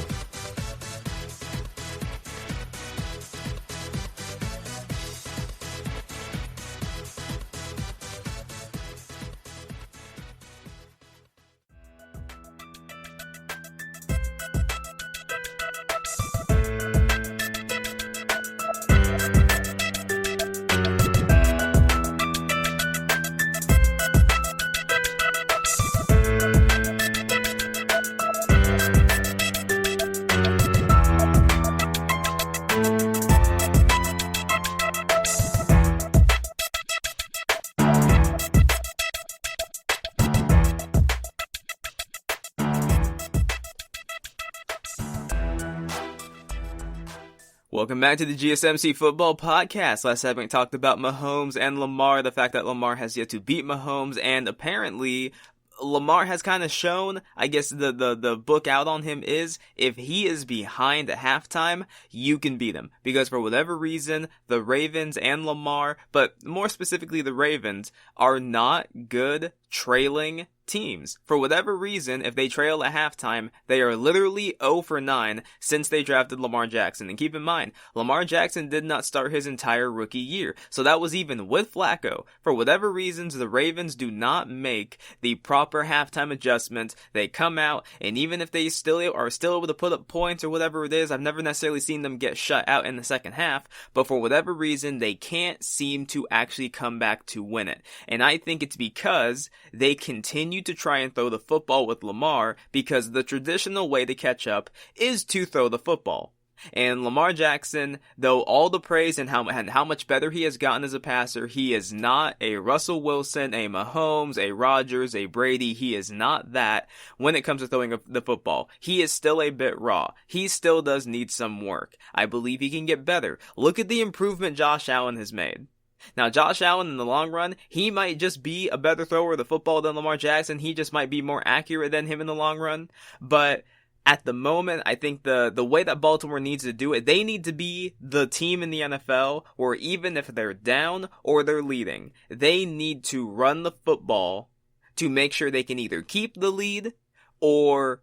Welcome back to the GSMC Football Podcast. Last segment we talked about Mahomes and Lamar, the fact that Lamar has yet to beat Mahomes, and apparently Lamar has kind of shown, I guess the book out on him is, if he is behind at halftime, you can beat him. Because for whatever reason, the Ravens and Lamar, but more specifically the Ravens, are not good trailing teams. For whatever reason, if they trail at halftime, they are literally 0 for 9 since they drafted Lamar Jackson. And keep in mind, Lamar Jackson did not start his entire rookie year. So that was even with Flacco. For whatever reasons, the Ravens do not make the proper halftime adjustments. They come out, and even if they are still able to put up points or whatever it is, I've never necessarily seen them get shut out in the second half. But for whatever reason, they can't seem to actually come back to win it. And I think it's because they continue to try and throw the football with Lamar, because the traditional way to catch up is to throw the football. And Lamar Jackson, though all the praise and how much better he has gotten as a passer, he is not a Russell Wilson, a Mahomes, a Rodgers, a Brady. He is not that when it comes to throwing the football. He is still a bit raw. He still does need some work. I believe he can get better. Look at the improvement Josh Allen has made. Now, Josh Allen, in the long run, he might just be a better thrower of the football than Lamar Jackson. He just might be more accurate than him in the long run. But at the moment, I think the way that Baltimore needs to do it, they need to be the team in the NFL where even if they're down or they're leading, they need to run the football to make sure they can either keep the lead or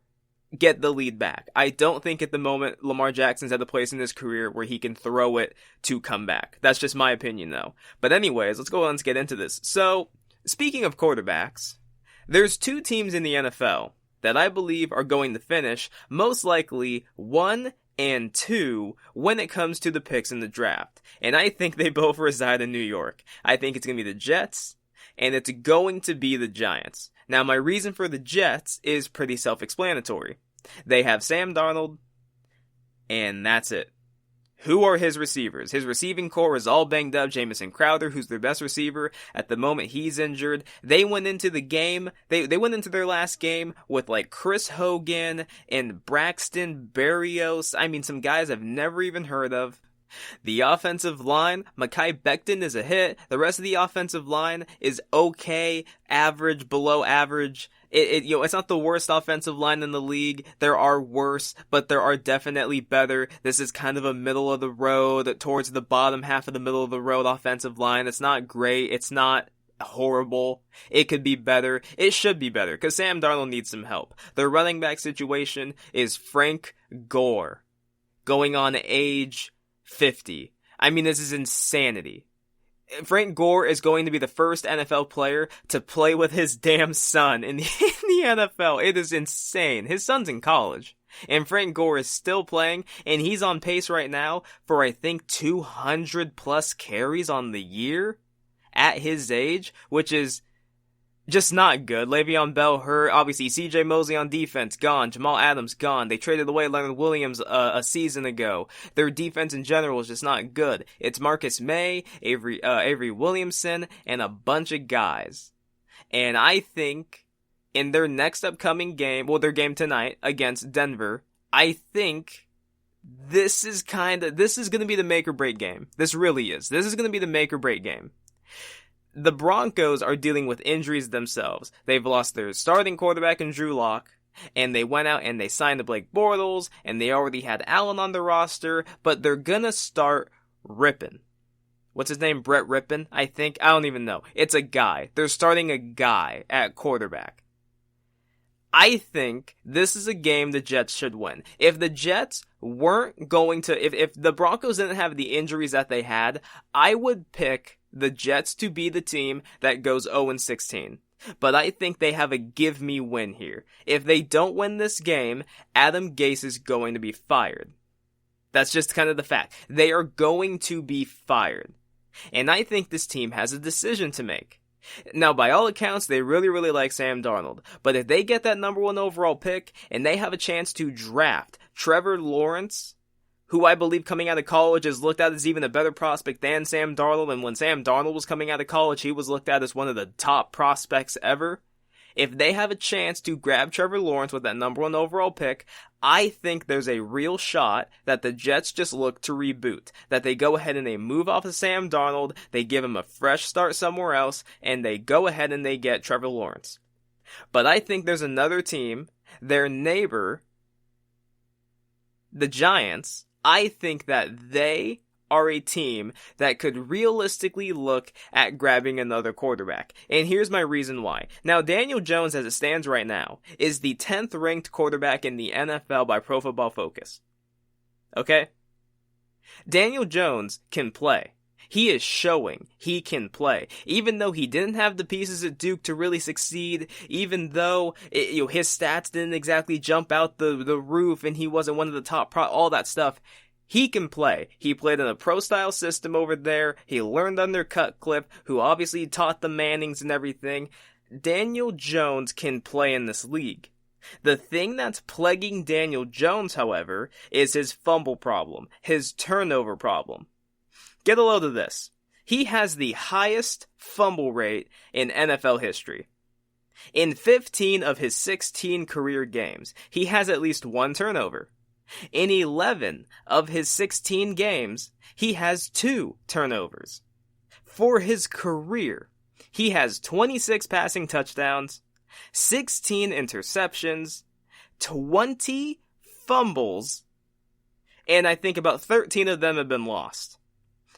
get the lead back. I don't think at the moment Lamar Jackson's at the place in his career where he can throw it to come back. That's just my opinion though. But anyways, let's go on and get into this. So, speaking of quarterbacks, there's 2 teams in the NFL that I believe are going to finish most likely 1 and 2 when it comes to the picks in the draft. And I think they both reside in New York. I think it's going to be the Jets, and it's going to be the Giants. Now, my reason for the Jets is pretty self-explanatory. They have Sam Darnold, and that's it. Who are his receivers? His receiving core is all banged up. Jamison Crowder, who's their best receiver, at the moment he's injured. They went into the game, they went into their last game with like Chris Hogan and Braxton Berrios. I mean, some guys I've never even heard of. The offensive line, Mekhi Becton is a hit. The rest of the offensive line is okay, average, below average. It's not the worst offensive line in the league. There are worse, but there are definitely better. This is kind of a middle of the road, towards the bottom half of the middle of the road offensive line. It's not great. It's not horrible. It could be better. It should be better, because Sam Darnold needs some help. Their running back situation is Frank Gore, going on age 50. I mean, this is insanity. Frank Gore is going to be the first NFL player to play with his damn son in the NFL. It is insane. His son's in college, and Frank Gore is still playing, and he's on pace right now for, I think, 200 plus carries on the year at his age, which is just not good. Le'Veon Bell hurt. Obviously, C.J. Mosley on defense, gone. Jamal Adams, gone. They traded away Leonard Williams a season ago. Their defense in general is just not good. It's Marcus May, Avery Williamson, and a bunch of guys. And I think in their next upcoming game, their game tonight against Denver, I think this is going to be the make or break game. This really is. This is going to be the make or break game. The Broncos are dealing with injuries themselves. They've lost their starting quarterback in Drew Lock, and they went out and they signed to Blake Bortles, and they already had Allen on the roster, but they're gonna start Rippon. What's his name? Brett Rippon, I think? I don't even know. It's a guy. They're starting a guy at quarterback. I think this is a game the Jets should win. If the Jets weren't going to, if the Broncos didn't have the injuries that they had, I would pick the Jets to be the team that goes 0-16. But I think they have a give me win here. If they don't win this game, Adam Gase is going to be fired. That's just kind of the fact. They are going to be fired. And I think this team has a decision to make. Now, by all accounts, they really, really like Sam Darnold. But if they get that number 1 overall pick, and they have a chance to draft Trevor Lawrence, who I believe coming out of college is looked at as even a better prospect than Sam Darnold, and when Sam Darnold was coming out of college, he was looked at as one of the top prospects ever. If they have a chance to grab Trevor Lawrence with that number 1 overall pick, I think there's a real shot that the Jets just look to reboot. That they go ahead and they move off of Sam Darnold, they give him a fresh start somewhere else, and they go ahead and they get Trevor Lawrence. But I think there's another team, their neighbor, the Giants. I think that they are a team that could realistically look at grabbing another quarterback. And here's my reason why. Now, Daniel Jones, as it stands right now, is the 10th ranked quarterback in the NFL by Pro Football Focus. Okay? Daniel Jones can play. He is showing he can play. Even though he didn't have the pieces at Duke to really succeed, even though his stats didn't exactly jump out the roof and he wasn't one of the top all that stuff, he can play. He played in a pro-style system over there. He learned under Cutcliffe, who obviously taught the Mannings and everything. Daniel Jones can play in this league. The thing that's plaguing Daniel Jones, however, is his fumble problem, his turnover problem. Get a load of this. He has the highest fumble rate in NFL history. In 15 of his 16 career games, he has at least 1 turnover. In 11 of his 16 games, he has 2 turnovers. For his career, he has 26 passing touchdowns, 16 interceptions, 20 fumbles, and I think about 13 of them have been lost.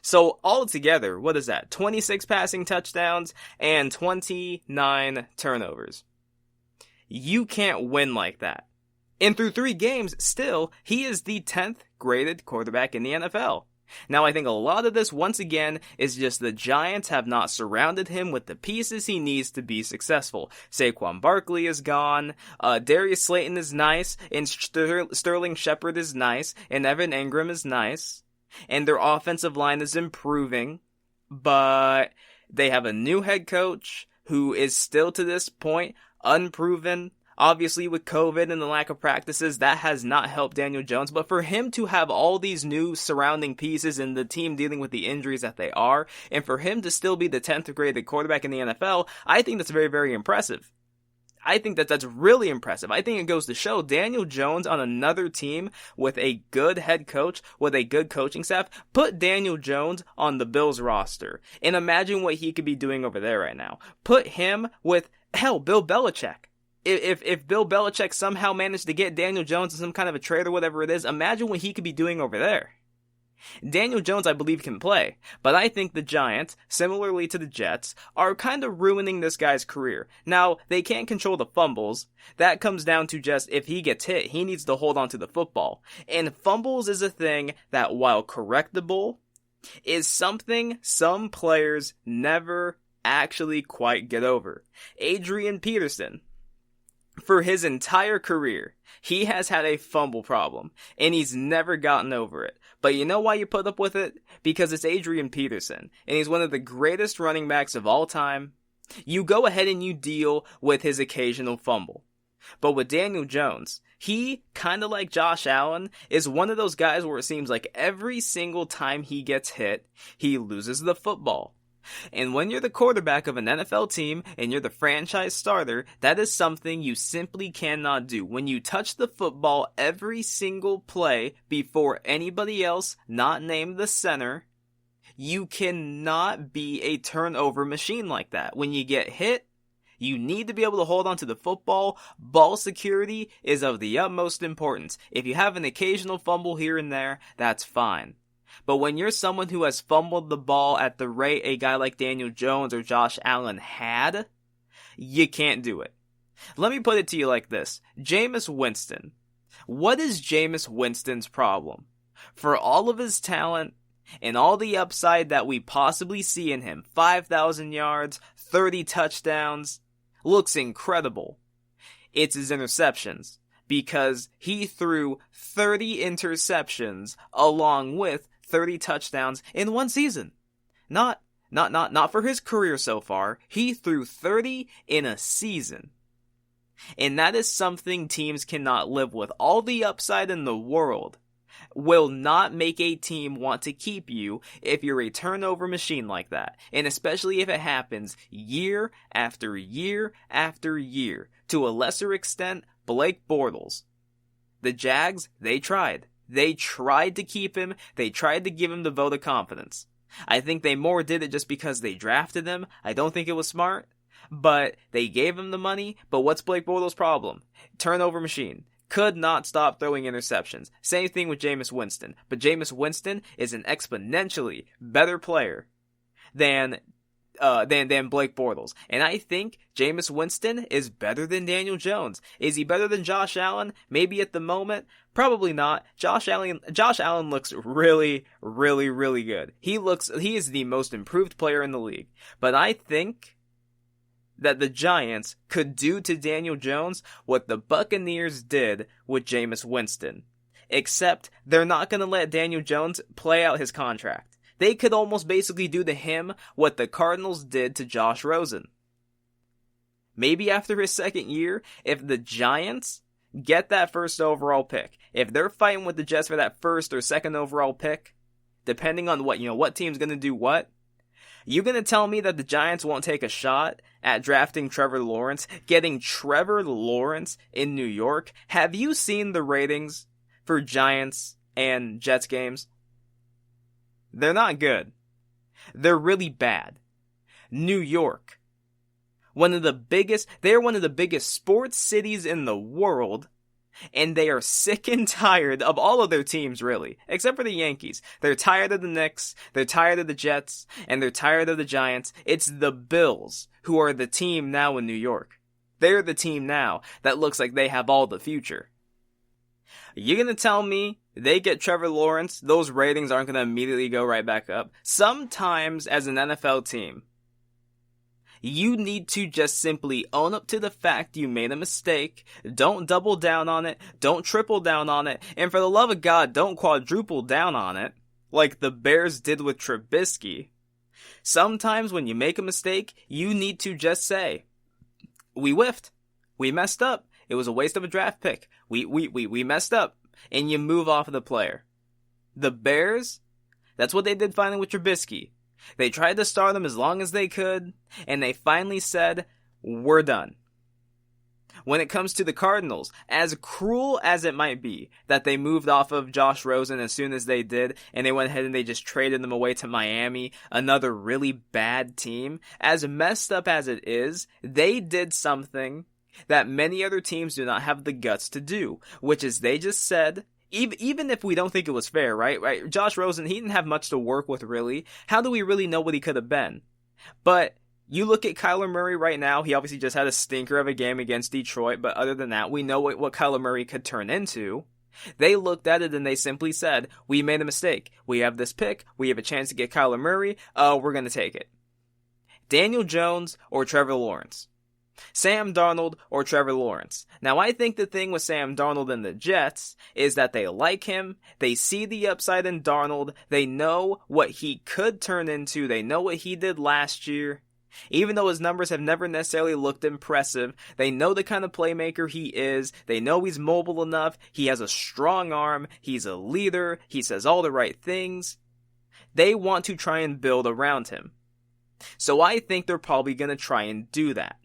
So altogether, what is that? 26 passing touchdowns and 29 turnovers. You can't win like that. And through 3 games, still, he is the 10th graded quarterback in the NFL. Now, I think a lot of this, once again, is just the Giants have not surrounded him with the pieces he needs to be successful. Saquon Barkley is gone, Darius Slayton is nice, and Sterling Shepard is nice, and Evan Ingram is nice, and their offensive line is improving, but they have a new head coach who is still to this point unproven. Obviously, with COVID and the lack of practices, that has not helped Daniel Jones. But for him to have all these new surrounding pieces and the team dealing with the injuries that they are, and for him to still be the 10th graded quarterback in the NFL, I think that's very, very impressive. I think that's really impressive. I think it goes to show Daniel Jones on another team with a good head coach, with a good coaching staff. Put Daniel Jones on the Bills roster and imagine what he could be doing over there right now. Put him with, hell, Bill Belichick. If Bill Belichick somehow managed to get Daniel Jones in some kind of a trade or whatever it is, imagine what he could be doing over there. Daniel Jones, I believe, can play, but I think the Giants, similarly to the Jets, are kind of ruining this guy's career. Now, they can't control the fumbles. That comes down to just if he gets hit, he needs to hold on to the football. And fumbles is a thing that, while correctable, is something some players never actually quite get over. Adrian Peterson, for his entire career, he has had a fumble problem, and he's never gotten over it. But you know why you put up with it? Because it's Adrian Peterson, and he's one of the greatest running backs of all time. You go ahead and you deal with his occasional fumble. But with Daniel Jones, he, kind of like Josh Allen, is one of those guys where it seems like every single time he gets hit, he loses the football. And when you're the quarterback of an NFL team and you're the franchise starter, that is something you simply cannot do. When you touch the football every single play before anybody else, not named the center, you cannot be a turnover machine like that. When you get hit, you need to be able to hold on to the football. Ball security is of the utmost importance. If you have an occasional fumble here and there, that's fine. But when you're someone who has fumbled the ball at the rate a guy like Daniel Jones or Josh Allen had, you can't do it. Let me put it to you like this. Jameis Winston. What is Jameis Winston's problem? For all of his talent and all the upside that we possibly see in him, 5,000 yards, 30 touchdowns, looks incredible. It's his interceptions. Because he threw 30 interceptions along with 30 touchdowns in one season. Not for his career so far. He threw 30 in a season. And that is something teams cannot live with. All the upside in the world will not make a team want to keep you if you're a turnover machine like that. And especially if it happens year after year after year. To a lesser extent, Blake Bortles. The Jags, they tried. They tried to keep him. They tried to give him the vote of confidence. I think they more did it just because they drafted him. I don't think it was smart. But they gave him the money. But what's Blake Bortles' problem? Turnover machine. Could not stop throwing interceptions. Same thing with Jameis Winston. But Jameis Winston is an exponentially better player than Blake Bortles. And I think Jameis Winston is better than Daniel Jones. Is he better than Josh Allen? Maybe at the moment. Probably not. Josh Allen looks really, really, really good. He is the most improved player in the league. But I think that the Giants could do to Daniel Jones what the Buccaneers did with Jameis Winston. Except they're not going to let Daniel Jones play out his contract. They could almost basically do to him what the Cardinals did to Josh Rosen. Maybe after his second year, if the Giants get that first overall pick, if they're fighting with the Jets for that first or second overall pick, depending on what team's going to do what, you going to tell me that the Giants won't take a shot at drafting Trevor Lawrence, getting Trevor Lawrence in New York? Have you seen the ratings for Giants and Jets games? They're not good. They're really bad. New York. They're one of the biggest sports cities in the world, and they are sick and tired of all of their teams, really, except for the Yankees. They're tired of the Knicks, they're tired of the Jets, and they're tired of the Giants. It's the Bills who are the team now in New York. They're the team now that looks like they have all the future. You're gonna tell me they get Trevor Lawrence, those ratings aren't gonna immediately go right back up? Sometimes, as an NFL team, you need to just simply own up to the fact you made a mistake. Don't double down on it. Don't triple down on it. And for the love of God, don't quadruple down on it, like the Bears did with Trubisky. Sometimes when you make a mistake, you need to just say, we whiffed. We messed up. It was a waste of a draft pick. We messed up. And you move off of the player. The Bears, that's what they did finally with Trubisky. They tried to start him as long as they could, and they finally said, we're done. When it comes to the Cardinals, as cruel as it might be that they moved off of Josh Rosen as soon as they did, and they went ahead and they just traded them away to Miami, another really bad team, as messed up as it is, they did something that many other teams do not have the guts to do, which is they just said, even if we don't think it was fair, right? Josh Rosen, he didn't have much to work with, really. How do we really know what he could have been? But you look at Kyler Murray right now, he obviously just had a stinker of a game against Detroit, but other than that, we know what Kyler Murray could turn into. They looked at it and they simply said, we made a mistake. We have this pick. We have a chance to get Kyler Murray. We're going to take it. Daniel Jones or Trevor Lawrence? Sam Darnold or Trevor Lawrence? Now, I think the thing with Sam Darnold and the Jets is that they like him, they see the upside in Darnold, they know what he could turn into, they know what he did last year. Even though his numbers have never necessarily looked impressive, they know the kind of playmaker he is, they know he's mobile enough, he has a strong arm, he's a leader, he says all the right things. They want to try and build around him. So I think they're probably going to try and do that.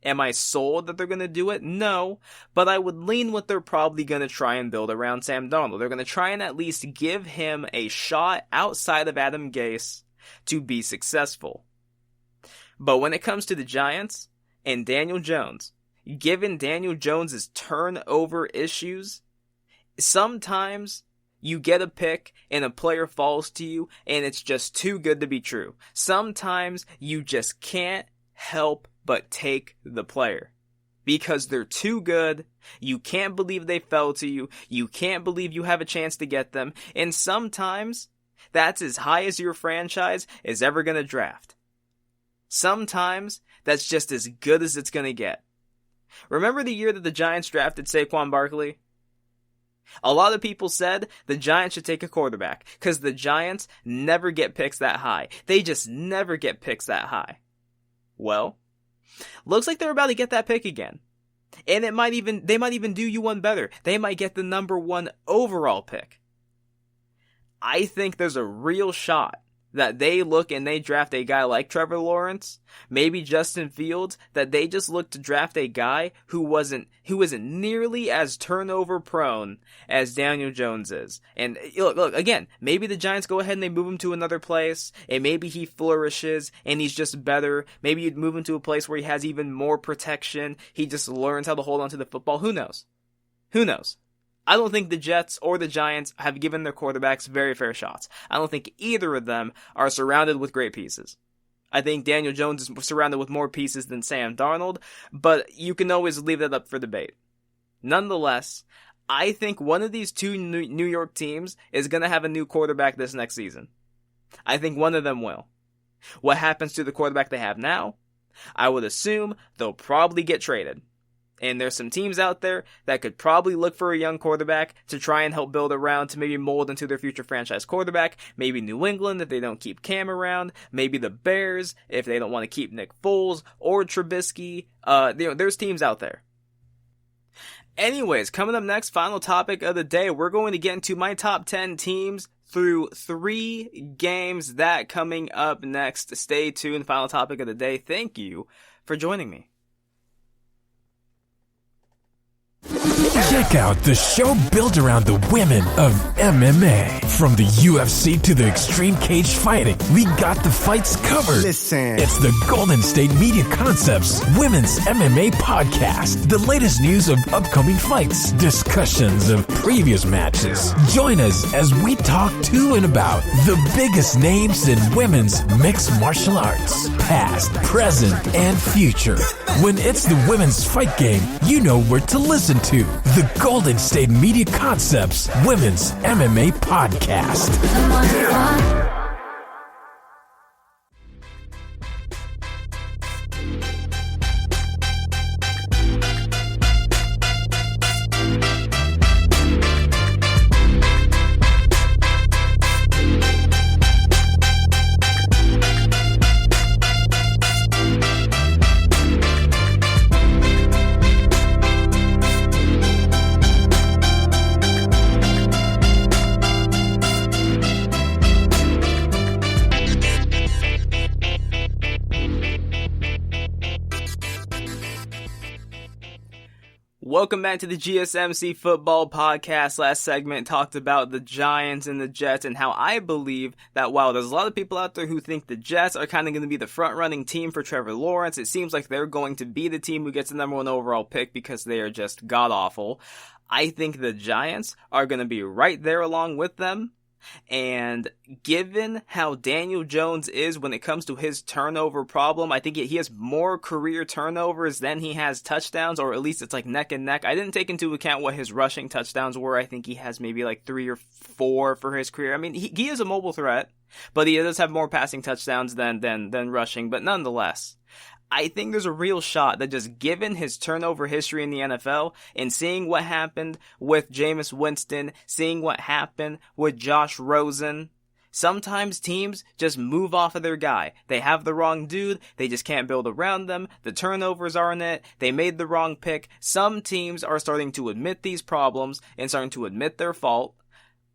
Am I sold that they're going to do it? No, but I would lean what they're probably going to try and build around Sam Darnold. They're going to try and at least give him a shot outside of Adam Gase to be successful. But when it comes to the Giants and Daniel Jones, given Daniel Jones' turnover issues, sometimes you get a pick and a player falls to you and it's just too good to be true. Sometimes you just can't help but take the player. Because they're too good, you can't believe they fell to you, you can't believe you have a chance to get them, and sometimes that's as high as your franchise is ever going to draft. Sometimes, that's just as good as it's going to get. Remember the year that the Giants drafted Saquon Barkley? A lot of people said the Giants should take a quarterback, because the Giants never get picks that high. They just never get picks that high. Well, looks like they're about to get that pick again. And they might even do you one better. They might get the number 1 overall pick. I think there's a real shot that they look and they draft a guy like Trevor Lawrence, maybe Justin Fields, that they just look to draft a guy who isn't nearly as turnover prone as Daniel Jones is. And look, again, maybe the Giants go ahead and they move him to another place, and maybe he flourishes and he's just better. Maybe you'd move him to a place where he has even more protection. He just learns how to hold on to the football. Who knows? I don't think the Jets or the Giants have given their quarterbacks very fair shots. I don't think either of them are surrounded with great pieces. I think Daniel Jones is surrounded with more pieces than Sam Darnold, but you can always leave that up for debate. Nonetheless, I think one of these two New York teams is going to have a new quarterback this next season. I think one of them will. What happens to the quarterback they have now? I would assume they'll probably get traded. And there's some teams out there that could probably look for a young quarterback to try and help build around to maybe mold into their future franchise quarterback. Maybe New England if they don't keep Cam around. Maybe the Bears if they don't want to keep Nick Foles or Trubisky. There's teams out there. Anyways, coming up next, final topic of the day, we're going to get into my top 10 teams through 3 games. That coming up next. Stay tuned. Final topic of the day. Thank you for joining me. Check out the show built around the women of MMA. From the UFC to the extreme cage fighting, we got the fights covered. Listen. It's the Golden State Media Concepts Women's MMA Podcast. The latest news of upcoming fights, discussions of previous matches. Join us as we talk to and about the biggest names in women's mixed martial arts, past, present, and future. When it's the women's fight game, you know where to listen to. The Golden State Media Concepts Women's MMA Podcast. Welcome back to the GSMC Football Podcast. Last segment talked about the Giants and the Jets and how I believe that while there's a lot of people out there who think the Jets are kind of going to be the front-running team for Trevor Lawrence, it seems like they're going to be the team who gets the number one overall pick because they are just god-awful. I think the Giants are going to be right there along with them. And given how Daniel Jones is when it comes to his turnover problem, I think he has more career turnovers than he has touchdowns, or at least it's like neck and neck. I didn't take into account what his rushing touchdowns were. I think he has maybe like 3 or 4 for his career. I mean, he is a mobile threat, but he does have more passing touchdowns than rushing, but nonetheless. I think there's a real shot that just given his turnover history in the NFL and seeing what happened with Jameis Winston, seeing what happened with Josh Rosen, sometimes teams just move off of their guy. They have the wrong dude, they just can't build around them, the turnovers aren't it, they made the wrong pick. Some teams are starting to admit these problems and starting to admit their fault.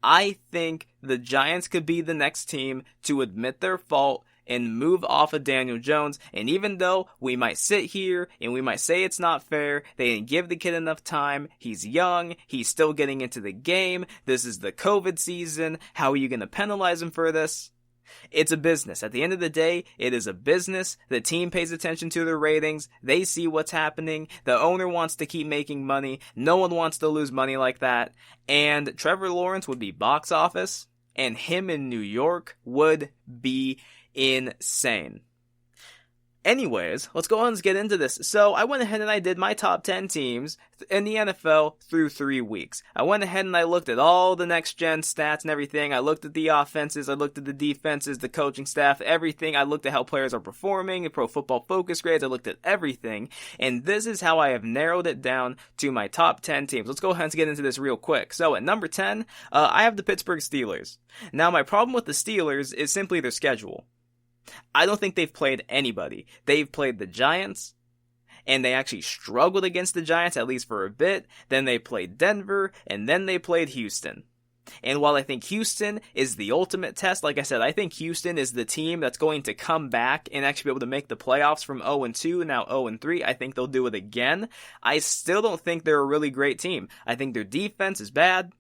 I think the Giants could be the next team to admit their fault and move off of Daniel Jones. And even though we might sit here and we might say it's not fair, they didn't give the kid enough time, he's young, he's still getting into the game, this is the COVID season, how are you going to penalize him for this? It's a business. At the end of the day, it is a business. The team pays attention to their ratings. They see what's happening. The owner wants to keep making money. No one wants to lose money like that. And Trevor Lawrence would be box office, and him in New York would be insane. Anyways, let's go on and get into this. So I went ahead and I did my top 10 teams in the NFL through 3 weeks. I went ahead and I looked at all the next-gen stats and everything. I looked at the offenses, I looked at the defenses, the coaching staff, everything. I looked at how players are performing, the Pro Football Focus grades. I looked at everything. And this is how I have narrowed it down to my top 10 teams. Let's go ahead and get into this real quick. So at number 10, I have the Pittsburgh Steelers. Now my problem with the Steelers is simply their schedule. I don't think they've played anybody. They've played the Giants, and they actually struggled against the Giants, at least for a bit. Then they played Denver, and then they played Houston. And while I think Houston is the ultimate test, like I said, I think Houston is the team that's going to come back and actually be able to make the playoffs from 0-2, now 0-3. I think they'll do it again. I still don't think they're a really great team. I think their defense is bad.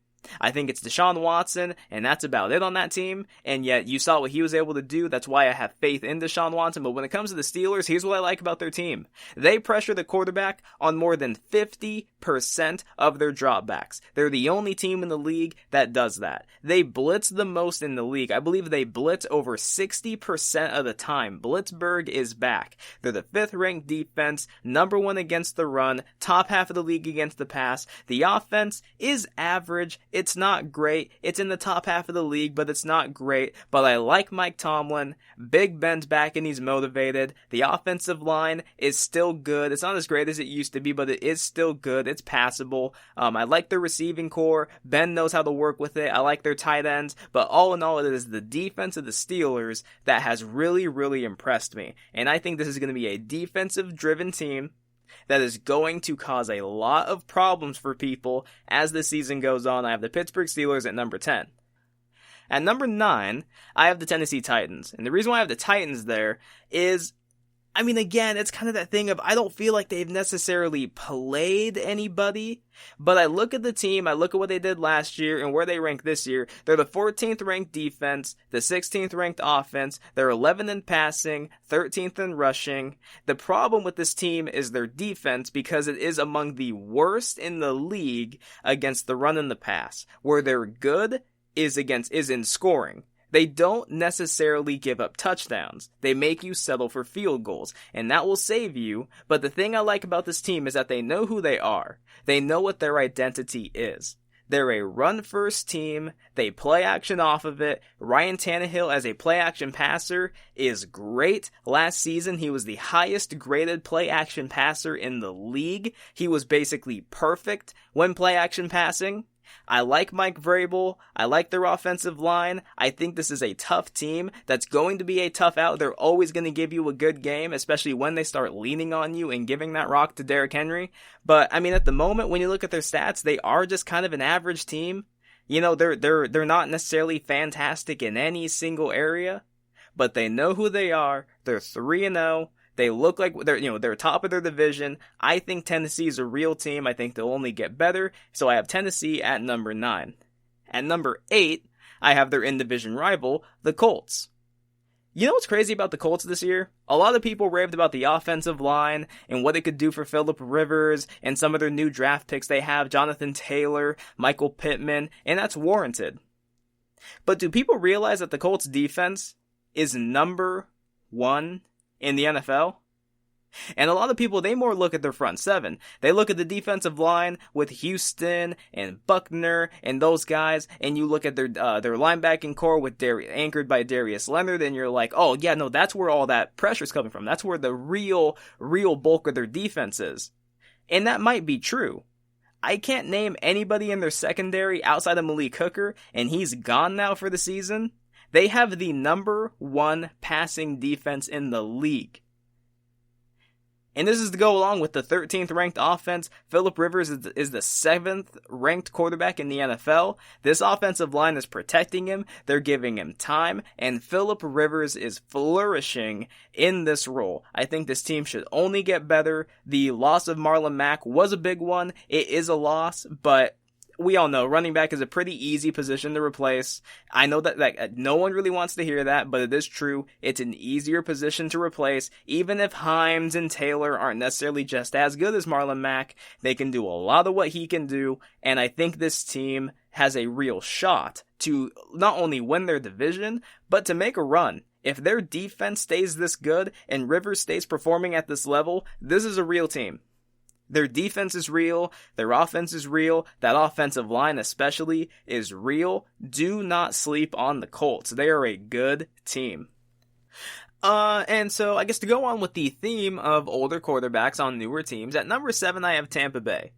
I think it's Deshaun Watson, and that's about it on that team, and yet you saw what he was able to do. That's why I have faith in Deshaun Watson. But when it comes to the Steelers, here's what I like about their team. They pressure the quarterback on more than 50% of their dropbacks. They're the only team in the league that does that. They blitz the most in the league. I believe they blitz over 60% of the time. Blitzburg is back. They're the 5th-ranked defense, number 1 against the run, top half of the league against the pass. The offense is average. It's not great. It's in the top half of the league, but it's not great. But I like Mike Tomlin. Big Ben's back and he's motivated. The offensive line is still good. It's not as great as it used to be, but it is still good. It's passable. I like their receiving core. Ben knows how to work with it. I like their tight ends. But all in all, it is the defense of the Steelers that has really, really impressed me. And I think this is going to be a defensive-driven team that is going to cause a lot of problems for people as the season goes on. I have the Pittsburgh Steelers at number 10. At number 9, I have the Tennessee Titans. And the reason why I have the Titans there is, I mean, again, it's kind of that thing of I don't feel like they've necessarily played anybody, but I look at the team, I look at what they did last year and where they rank this year. They're the 14th ranked defense, the 16th ranked offense, they're 11th in passing, 13th in rushing. The problem with this team is their defense because it is among the worst in the league against the run and the pass. Where they're good is in scoring. They don't necessarily give up touchdowns. They make you settle for field goals, and that will save you. But the thing I like about this team is that they know who they are. They know what their identity is. They're a run-first team. They play action off of it. Ryan Tannehill as a play-action passer is great. Last season, he was the highest-graded play-action passer in the league. He was basically perfect when play-action passing. I like Mike Vrabel. I like their offensive line. I think this is a tough team that's going to be a tough out. They're always going to give you a good game, especially when they start leaning on you and giving that rock to Derrick Henry. But, I mean, at the moment, when you look at their stats, they are just kind of an average team. You know, they're not necessarily fantastic in any single area, but they know who they are. They're 3-0. They look like they're top of their division. I think Tennessee is a real team. I think they'll only get better. So I have Tennessee at number 9. At number 8, I have their in-division rival, the Colts. You know what's crazy about the Colts this year? A lot of people raved about the offensive line and what it could do for Phillip Rivers and some of their new draft picks they have, Jonathan Taylor, Michael Pittman, and that's warranted. But do people realize that the Colts defense is number 1 in the NFL? And a lot of people, they more look at their front 7. They look at the defensive line with Houston and Buckner and those guys, and you look at their linebacking core with anchored by Darius Leonard, and you're like, oh yeah, no, that's where all that pressure's coming from. That's where the real bulk of their defense is. And that might be true. I can't name anybody in their secondary outside of Malik Hooker, and he's gone now for the season. They have the number 1 passing defense in the league. And this is to go along with the 13th ranked offense. Phillip Rivers is the 7th ranked quarterback in the NFL. This offensive line is protecting him. They're giving him time. And Phillip Rivers is flourishing in this role. I think this team should only get better. The loss of Marlon Mack was a big one. It is a loss, but we all know running back is a pretty easy position to replace. I know that no one really wants to hear that, but it is true. It's an easier position to replace. Even if Himes and Taylor aren't necessarily just as good as Marlon Mack, they can do a lot of what he can do, and I think this team has a real shot to not only win their division, but to make a run. If their defense stays this good and Rivers stays performing at this level, this is a real team. Their defense is real. Their offense is real. That offensive line especially is real. Do not sleep on the Colts. They are a good team. And so I guess to go on with the theme of older quarterbacks on newer teams, at number 7 I have Tampa Bay.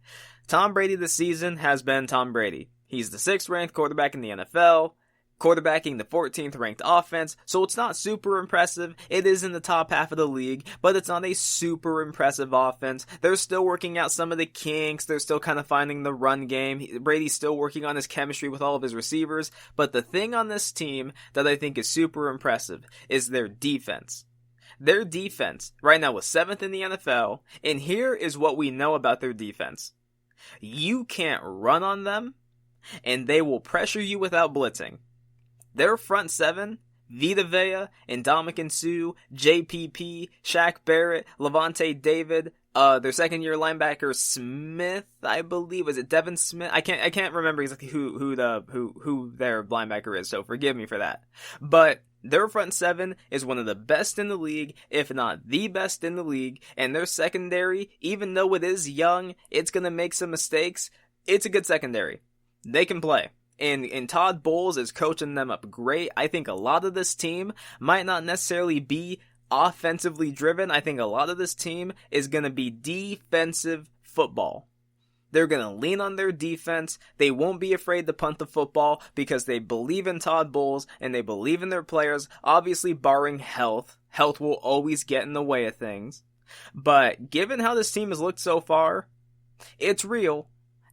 Tom Brady this season has been Tom Brady. He's the 6th ranked quarterback in the NFL. Quarterbacking the 14th ranked offense, so it's not super impressive. It is in the top half of the league, but it's not a super impressive offense. They're still working out some of the kinks. They're still kind of finding the run game. Brady's still working on his chemistry with all of his receivers, but the thing on this team that I think is super impressive is their defense. Their defense right now is 7th in the NFL, and here is what we know about their defense. You can't run on them, and they will pressure you without blitzing. Their front 7, Vita Vea, Ndamukong Suh, JPP, Shaq Barrett, Levante David, their second-year linebacker Smith, I believe, was it Devin Smith? I can't remember exactly who their linebacker is, so forgive me for that. But their front 7 is one of the best in the league, if not the best in the league, and their secondary, even though it is young, it's gonna make some mistakes. It's a good secondary. They can play. And Todd Bowles is coaching them up great. I think a lot of this team might not necessarily be offensively driven. I think a lot of this team is going to be defensive football. They're going to lean on their defense. They won't be afraid to punt the football because they believe in Todd Bowles and they believe in their players, obviously barring health. Health will always get in the way of things. But given how this team has looked so far, it's real.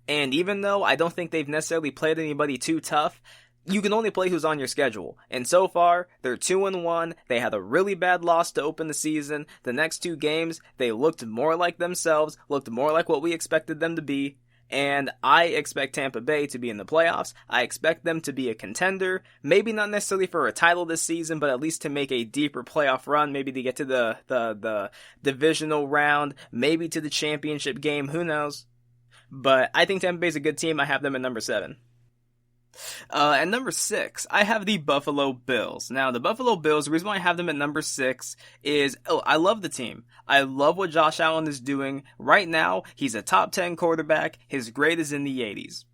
And even though I don't think they've necessarily played anybody too tough, you can only play who's on your schedule. And so far, they're 2-1. They had a really bad loss to open the season. The next 2 games, they looked more like themselves, looked more like what we expected them to be. And I expect Tampa Bay to be in the playoffs. I expect them to be a contender. Maybe not necessarily for a title this season, but at least to make a deeper playoff run. Maybe to get to the divisional round. Maybe to the championship game. Who knows? But I think Tampa Bay's a good team. I have them at number 7. At number 6, I have the Buffalo Bills. Now, the Buffalo Bills, the reason why I have them at number 6 is, I love the team. I love what Josh Allen is doing. Right now, he's a top 10 quarterback. His grade is in the 80s.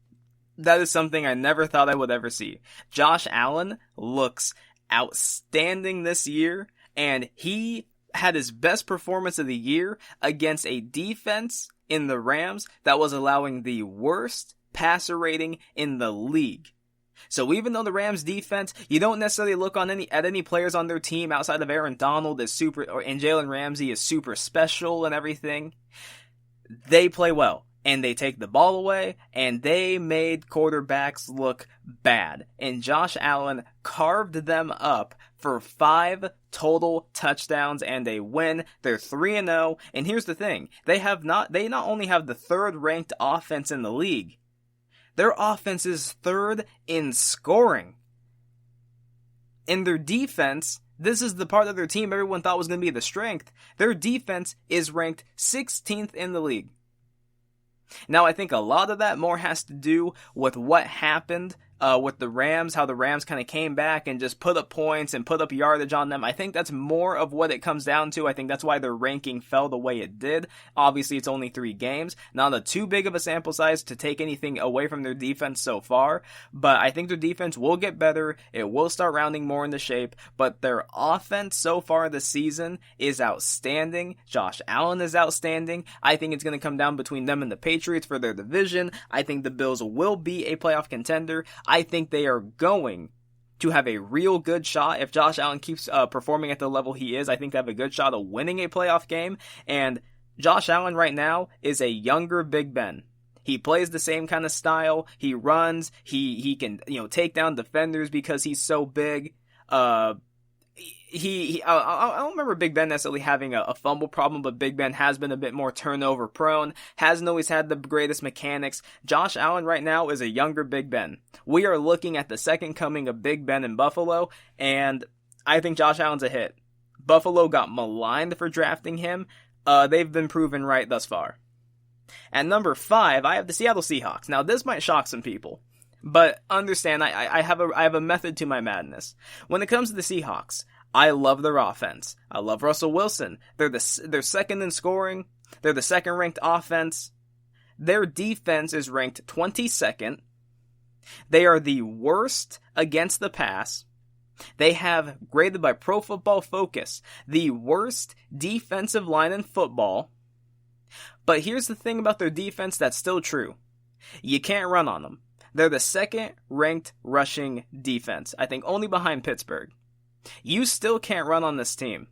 That is something I never thought I would ever see. Josh Allen looks outstanding this year, and he had his best performance of the year against a defense in the Rams that was allowing the worst passer rating in the league. So even though the Rams defense, you don't necessarily look at any players on their team outside of Aaron Donald and Jalen Ramsey is super special and everything, they play well. and they take the ball away, and they made quarterbacks look bad. And Josh Allen carved them up for 5 total touchdowns and a win. They're 3-0, and here's the thing. They not only have the 3rd ranked offense in the league, their offense is 3rd in scoring. In their defense, this is the part of their team everyone thought was going to be the strength. Their defense is ranked 16th in the league. Now, I think a lot of that more has to do with what happened with the Rams, how the Rams kind of came back and just put up points and put up yardage on them. I think that's more of what it comes down to. I think that's why their ranking fell the way it did. Obviously, it's only 3 games. Not too big of a sample size to take anything away from their defense so far, but I think their defense will get better. It will start rounding more into shape, but their offense so far this season is outstanding. Josh Allen is outstanding. I think it's going to come down between them and the Patriots for their division. I think the Bills will be a playoff contender. I think they are going to have a real good shot. If Josh Allen keeps performing at the level he is, I think they have a good shot of winning a playoff game. And Josh Allen right now is a younger Big Ben. He plays the same kind of style. He runs. He can take down defenders because he's so big. I don't remember Big Ben necessarily having a fumble problem, but Big Ben has been a bit more turnover prone, hasn't always had the greatest mechanics. Josh Allen right now is a younger Big Ben. We are looking at the second coming of Big Ben in Buffalo, and I think Josh Allen's a hit. Buffalo got maligned for drafting him. They've been proven right thus far. At number 5, I have the Seattle Seahawks. Now, this might shock some people, but understand, I have a method to my madness. When it comes to the Seahawks, I love their offense. I love Russell Wilson. They're second in scoring. They're the second ranked offense. Their defense is ranked 22nd. They are the worst against the pass. They have, graded by Pro Football Focus, the worst defensive line in football. But here's the thing about their defense that's still true. You can't run on them. They're the second ranked rushing defense, I think only behind Pittsburgh. You still can't run on this team.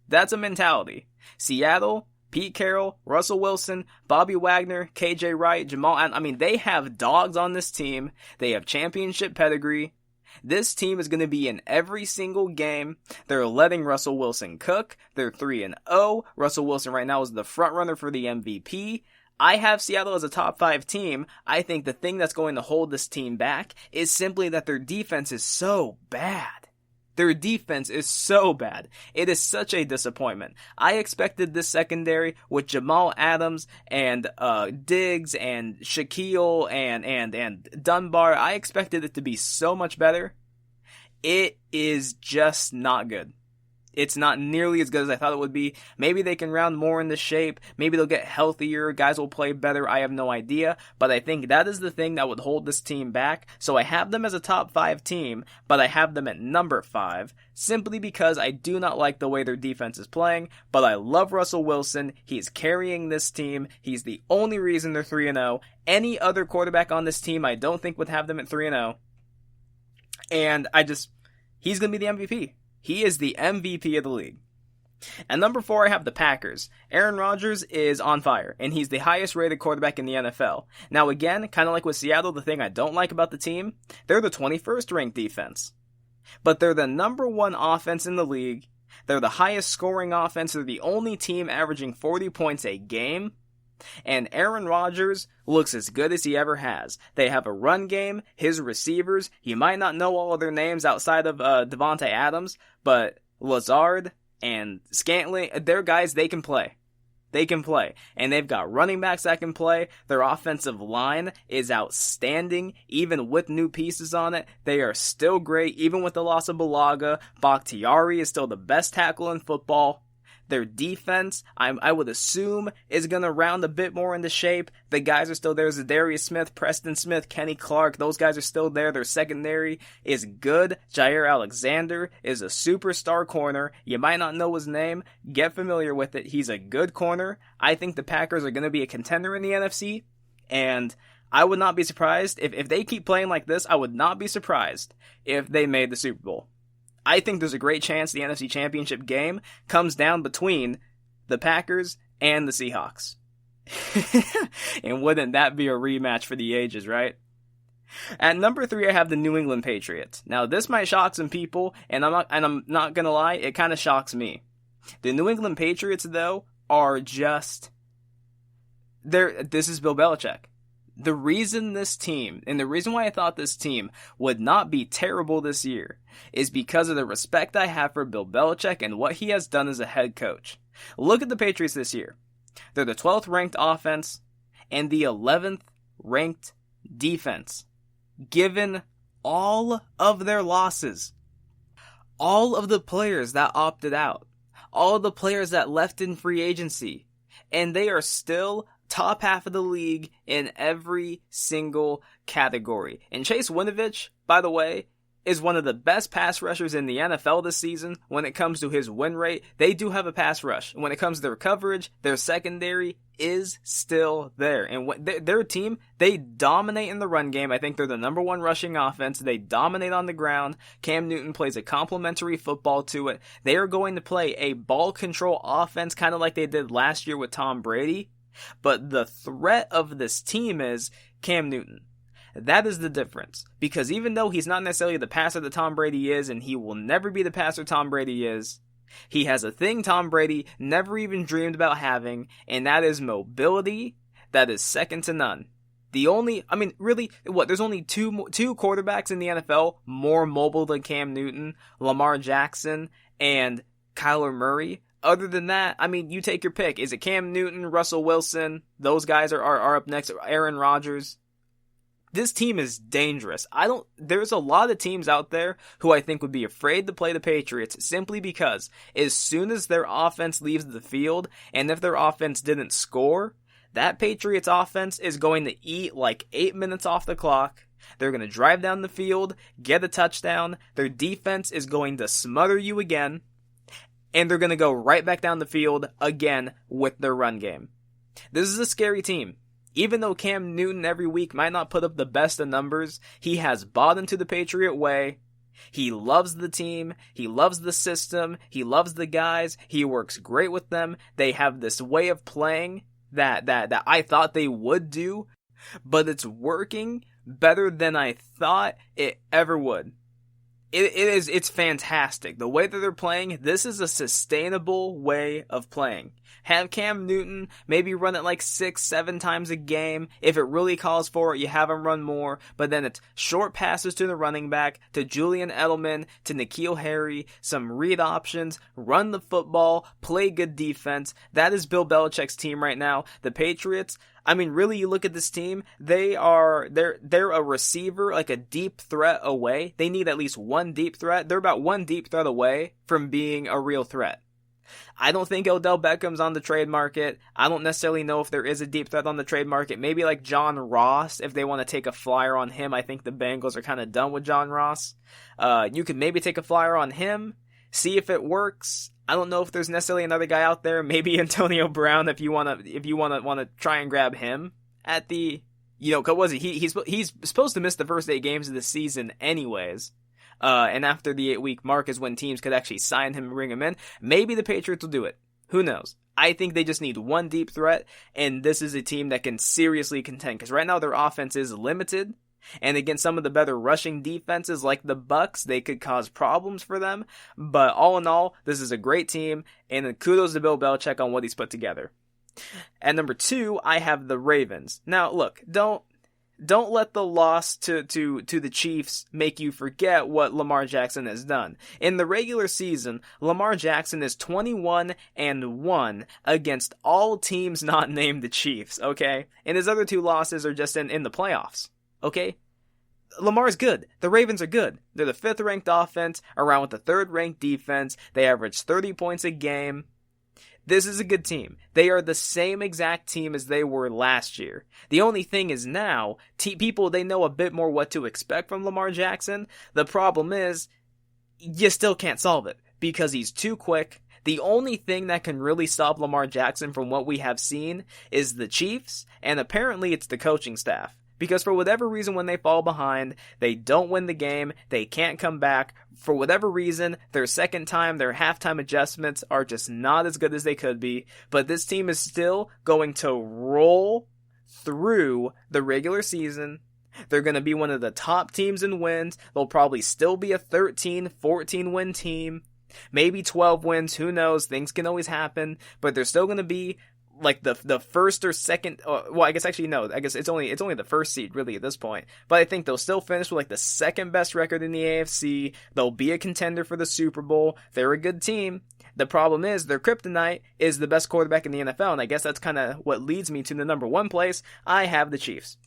That's a mentality. Seattle, Pete Carroll, Russell Wilson, Bobby Wagner, KJ Wright, Jamal Adams, they have dogs on this team. They have championship pedigree. This team is going to be in every single game. They're letting Russell Wilson cook. They're 3-0. Russell Wilson right now is the front runner for the MVP. I have Seattle as a top 5 team. I think the thing that's going to hold this team back is simply that their defense is so bad. Their defense is so bad. It is such a disappointment. I expected this secondary with Jamal Adams and Diggs and Shaquille and Dunbar. I expected it to be so much better. It is just not good. It's not nearly as good as I thought it would be. Maybe they can round more into shape. Maybe they'll get healthier. Guys will play better. I have no idea. But I think that is the thing that would hold this team back. So I have them as a top 5 team, but I have them at number 5, simply because I do not like the way their defense is playing. But I love Russell Wilson. He's carrying this team. He's the only reason they're 3-0. Any other quarterback on this team, I don't think would have them at 3-0. And he's going to be the MVP. He is the MVP of the league. At number 4, I have the Packers. Aaron Rodgers is on fire, and he's the highest rated quarterback in the NFL. Now again, kind of like with Seattle, the thing I don't like about the team, they're the 21st ranked defense. But they're the number 1 offense in the league. They're the highest scoring offense. They're the only team averaging 40 points a game. And Aaron Rodgers looks as good as he ever has. They have a run game. His receivers, you might not know all of their names outside of Devontae Adams, but Lazard and Scantling, they're guys they can play. They can play. And they've got running backs that can play. Their offensive line is outstanding. Even with new pieces on it, they are still great. Even with the loss of Bulaga, Bakhtiari is still the best tackle in football. Their defense, I would assume, is going to round a bit more into shape. The guys are still there. Zadarius Smith, Preston Smith, Kenny Clark. Those guys are still there. Their secondary is good. Jair Alexander is a superstar corner. You might not know his name. Get familiar with it. He's a good corner. I think the Packers are going to be a contender in the NFC. And I would not be surprised. If they keep playing like this, I would not be surprised if they made the Super Bowl. I think there's a great chance the NFC Championship game comes down between the Packers and the Seahawks. And wouldn't that be a rematch for the ages, right? At number 3, I have the New England Patriots. Now, this might shock some people, and I'm not gonna lie, it kind of shocks me. The New England Patriots, though, are just... This is Bill Belichick. The reason this team, and the reason why I thought this team would not be terrible this year, is because of the respect I have for Bill Belichick and what he has done as a head coach. Look at the Patriots this year. They're the 12th ranked offense and the 11th ranked defense. Given all of their losses, all of the players that opted out, all of the players that left in free agency, and they are still top half of the league in every single category. And Chase Winovich, by the way, is one of the best pass rushers in the NFL this season when it comes to his win rate. They do have a pass rush. When it comes to their coverage, their secondary is still there. And their team, they dominate in the run game. I think they're the number 1 rushing offense. They dominate on the ground. Cam Newton plays a complementary football to it. They are going to play a ball control offense, kind of like they did last year with Tom Brady. But the threat of this team is Cam Newton. That is the difference. Because even though he's not necessarily the passer that Tom Brady is, and he will never be the passer Tom Brady is, he has a thing Tom Brady never even dreamed about having, and that is mobility that is second to none. There's only two quarterbacks in the NFL more mobile than Cam Newton, Lamar Jackson, and Kyler Murray. Other than that, you take your pick. Is it Cam Newton, Russell Wilson? Those guys are up next. Aaron Rodgers. This team is dangerous. There's a lot of teams out there who I think would be afraid to play the Patriots simply because as soon as their offense leaves the field, and if their offense didn't score, that Patriots offense is going to eat like 8 minutes off the clock. They're going to drive down the field, get a touchdown. Their defense is going to smother you again. And they're going to go right back down the field again with their run game. This is a scary team. Even though Cam Newton every week might not put up the best of numbers, he has bought into the Patriot way. He loves the team. He loves the system. He loves the guys. He works great with them. They have this way of playing that I thought they would do, but it's working better than I thought it ever would. It's fantastic. The way that they're playing, this is a sustainable way of playing. Have Cam Newton maybe run it like 6-7 times a game. If it really calls for it, you have him run more. But then it's short passes to the running back, to Julian Edelman, to N'Keal Harry, some read options, run the football, play good defense. That is Bill Belichick's team right now. The Patriots, really, you look at this team, they're a receiver, like a deep threat away. They need at least one deep threat. They're about one deep threat away from being a real threat. I don't think Odell Beckham's on the trade market. I don't necessarily know if there is a deep threat on the trade market. Maybe like John Ross, if they want to take a flyer on him. I think the Bengals are kind of done with John Ross. You could maybe take a flyer on him, see if it works. I don't know if there's necessarily another guy out there. Maybe Antonio Brown, if you want to try and grab him at the, what was he? He's supposed to miss the first 8 games of the season anyways. And after the 8-week mark is when teams could actually sign him and bring him in. Maybe the Patriots will do it. Who knows? I think they just need one deep threat, and this is a team that can seriously contend. Because right now their offense is limited, and against some of the better rushing defenses like the Bucs, they could cause problems for them. But all in all, this is a great team, and kudos to Bill Belichick on what he's put together. At number 2, I have the Ravens. Now, look, don't let the loss to the Chiefs make you forget what Lamar Jackson has done. In the regular season, Lamar Jackson is 21-1 against all teams not named the Chiefs, okay? And his other 2 losses are just in the playoffs, okay? Lamar's good. The Ravens are good. They're the 5th ranked offense, around with the 3rd ranked defense. They average 30 points a game. This is a good team. They are the same exact team as they were last year. The only thing is now, people, they know a bit more what to expect from Lamar Jackson. The problem is, you still can't solve it, because he's too quick. The only thing that can really stop Lamar Jackson from what we have seen is the Chiefs, and apparently it's the coaching staff. Because for whatever reason, when they fall behind, they don't win the game, they can't come back. For whatever reason, their second time, their halftime adjustments are just not as good as they could be. But this team is still going to roll through the regular season. They're going to be one of the top teams in wins. They'll probably still be a 13, 14 win team. Maybe 12 wins, who knows, things can always happen. But they're still going to be like the first or second, well, I guess actually no, I guess it's only the first seed really at this point. But I think they'll still finish with like the second best record in the AFC. They'll be a contender for the Super Bowl. They're a good team. The problem is their kryptonite is the best quarterback in the NFL, and I guess that's kind of what leads me to the number one place. I have the Chiefs.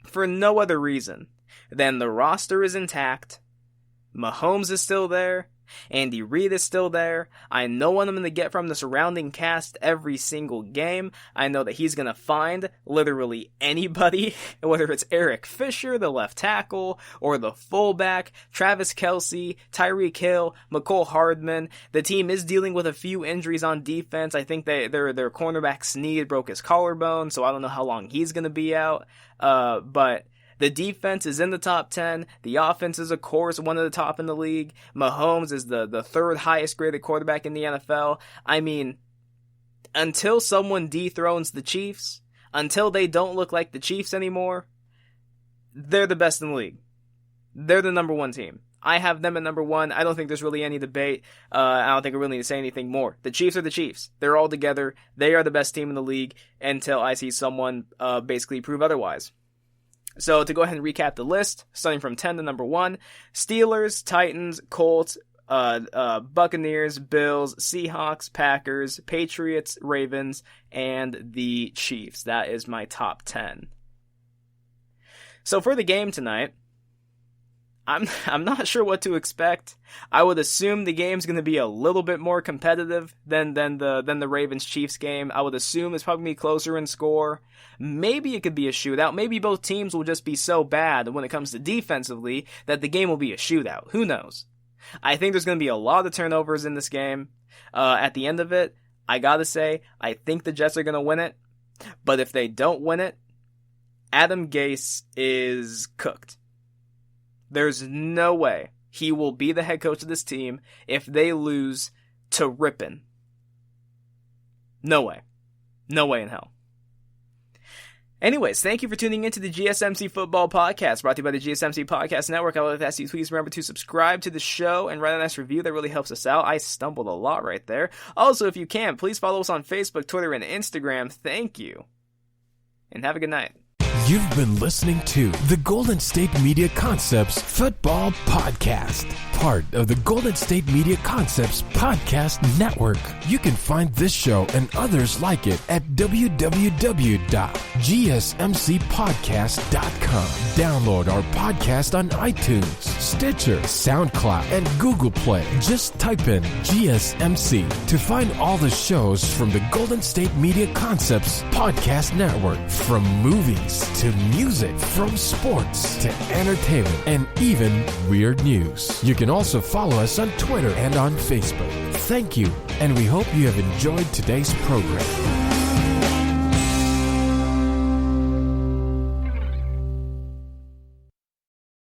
For no other reason than the roster is intact. Mahomes is still there. Andy Reid is still there. I know what I'm going to get from the surrounding cast every single game. I know that he's going to find literally anybody, whether it's Eric Fisher, the left tackle, or the fullback, Travis Kelce, Tyreek Hill, McCole Hardman. The team is dealing with a few injuries on defense. I think their cornerback Snead broke his collarbone, so I don't know how long he's going to be out. But the defense is in the top 10. The offense is, of course, one of the top in the league. Mahomes is the third highest graded quarterback in the NFL. I mean, until someone dethrones the Chiefs, until they don't look like the Chiefs anymore, they're the best in the league. They're the number one team. I have them at number one. I don't think there's really any debate. I don't think I really need to say anything more. The Chiefs are the Chiefs. They're all together. They are the best team in the league until I see someone basically prove otherwise. So to go ahead and recap the list, starting from 10 to number 1, Steelers, Titans, Colts, Buccaneers, Bills, Seahawks, Packers, Patriots, Ravens, and the Chiefs. That is my top 10. So for the game tonight, I'm not sure what to expect. I would assume the game's going to be a little bit more competitive than the Ravens-Chiefs game. I would assume it's probably going to be closer in score. Maybe it could be a shootout. Maybe both teams will just be so bad when it comes to defensively that the game will be a shootout. Who knows? I think there's going to be a lot of turnovers in this game. At the end of it, I gotta say, I think the Jets are going to win it. But if they don't win it, Adam Gase is cooked. There's no way he will be the head coach of this team if they lose to Ripon. No way. No way in hell. Anyways, thank you for tuning into the GSMC Football Podcast, brought to you by the GSMC Podcast Network. I would like to ask you, please remember to subscribe to the show and write a nice review. That really helps us out. I stumbled a lot right there. Also, if you can, please follow us on Facebook, Twitter, and Instagram. Thank you. And have a good night. You've been listening to the Golden State Media Concepts Football Podcast, part of the Golden State Media Concepts Podcast Network. You can find this show and others like it at www.gsmcpodcast.com. Download our podcast on iTunes, Stitcher, SoundCloud, and Google Play. Just type in GSMC to find all the shows from the Golden State Media Concepts Podcast Network, from movies to music, from sports to entertainment, and even weird news. You can also follow us on Twitter and on Facebook. Thank you, and we hope you have enjoyed today's program.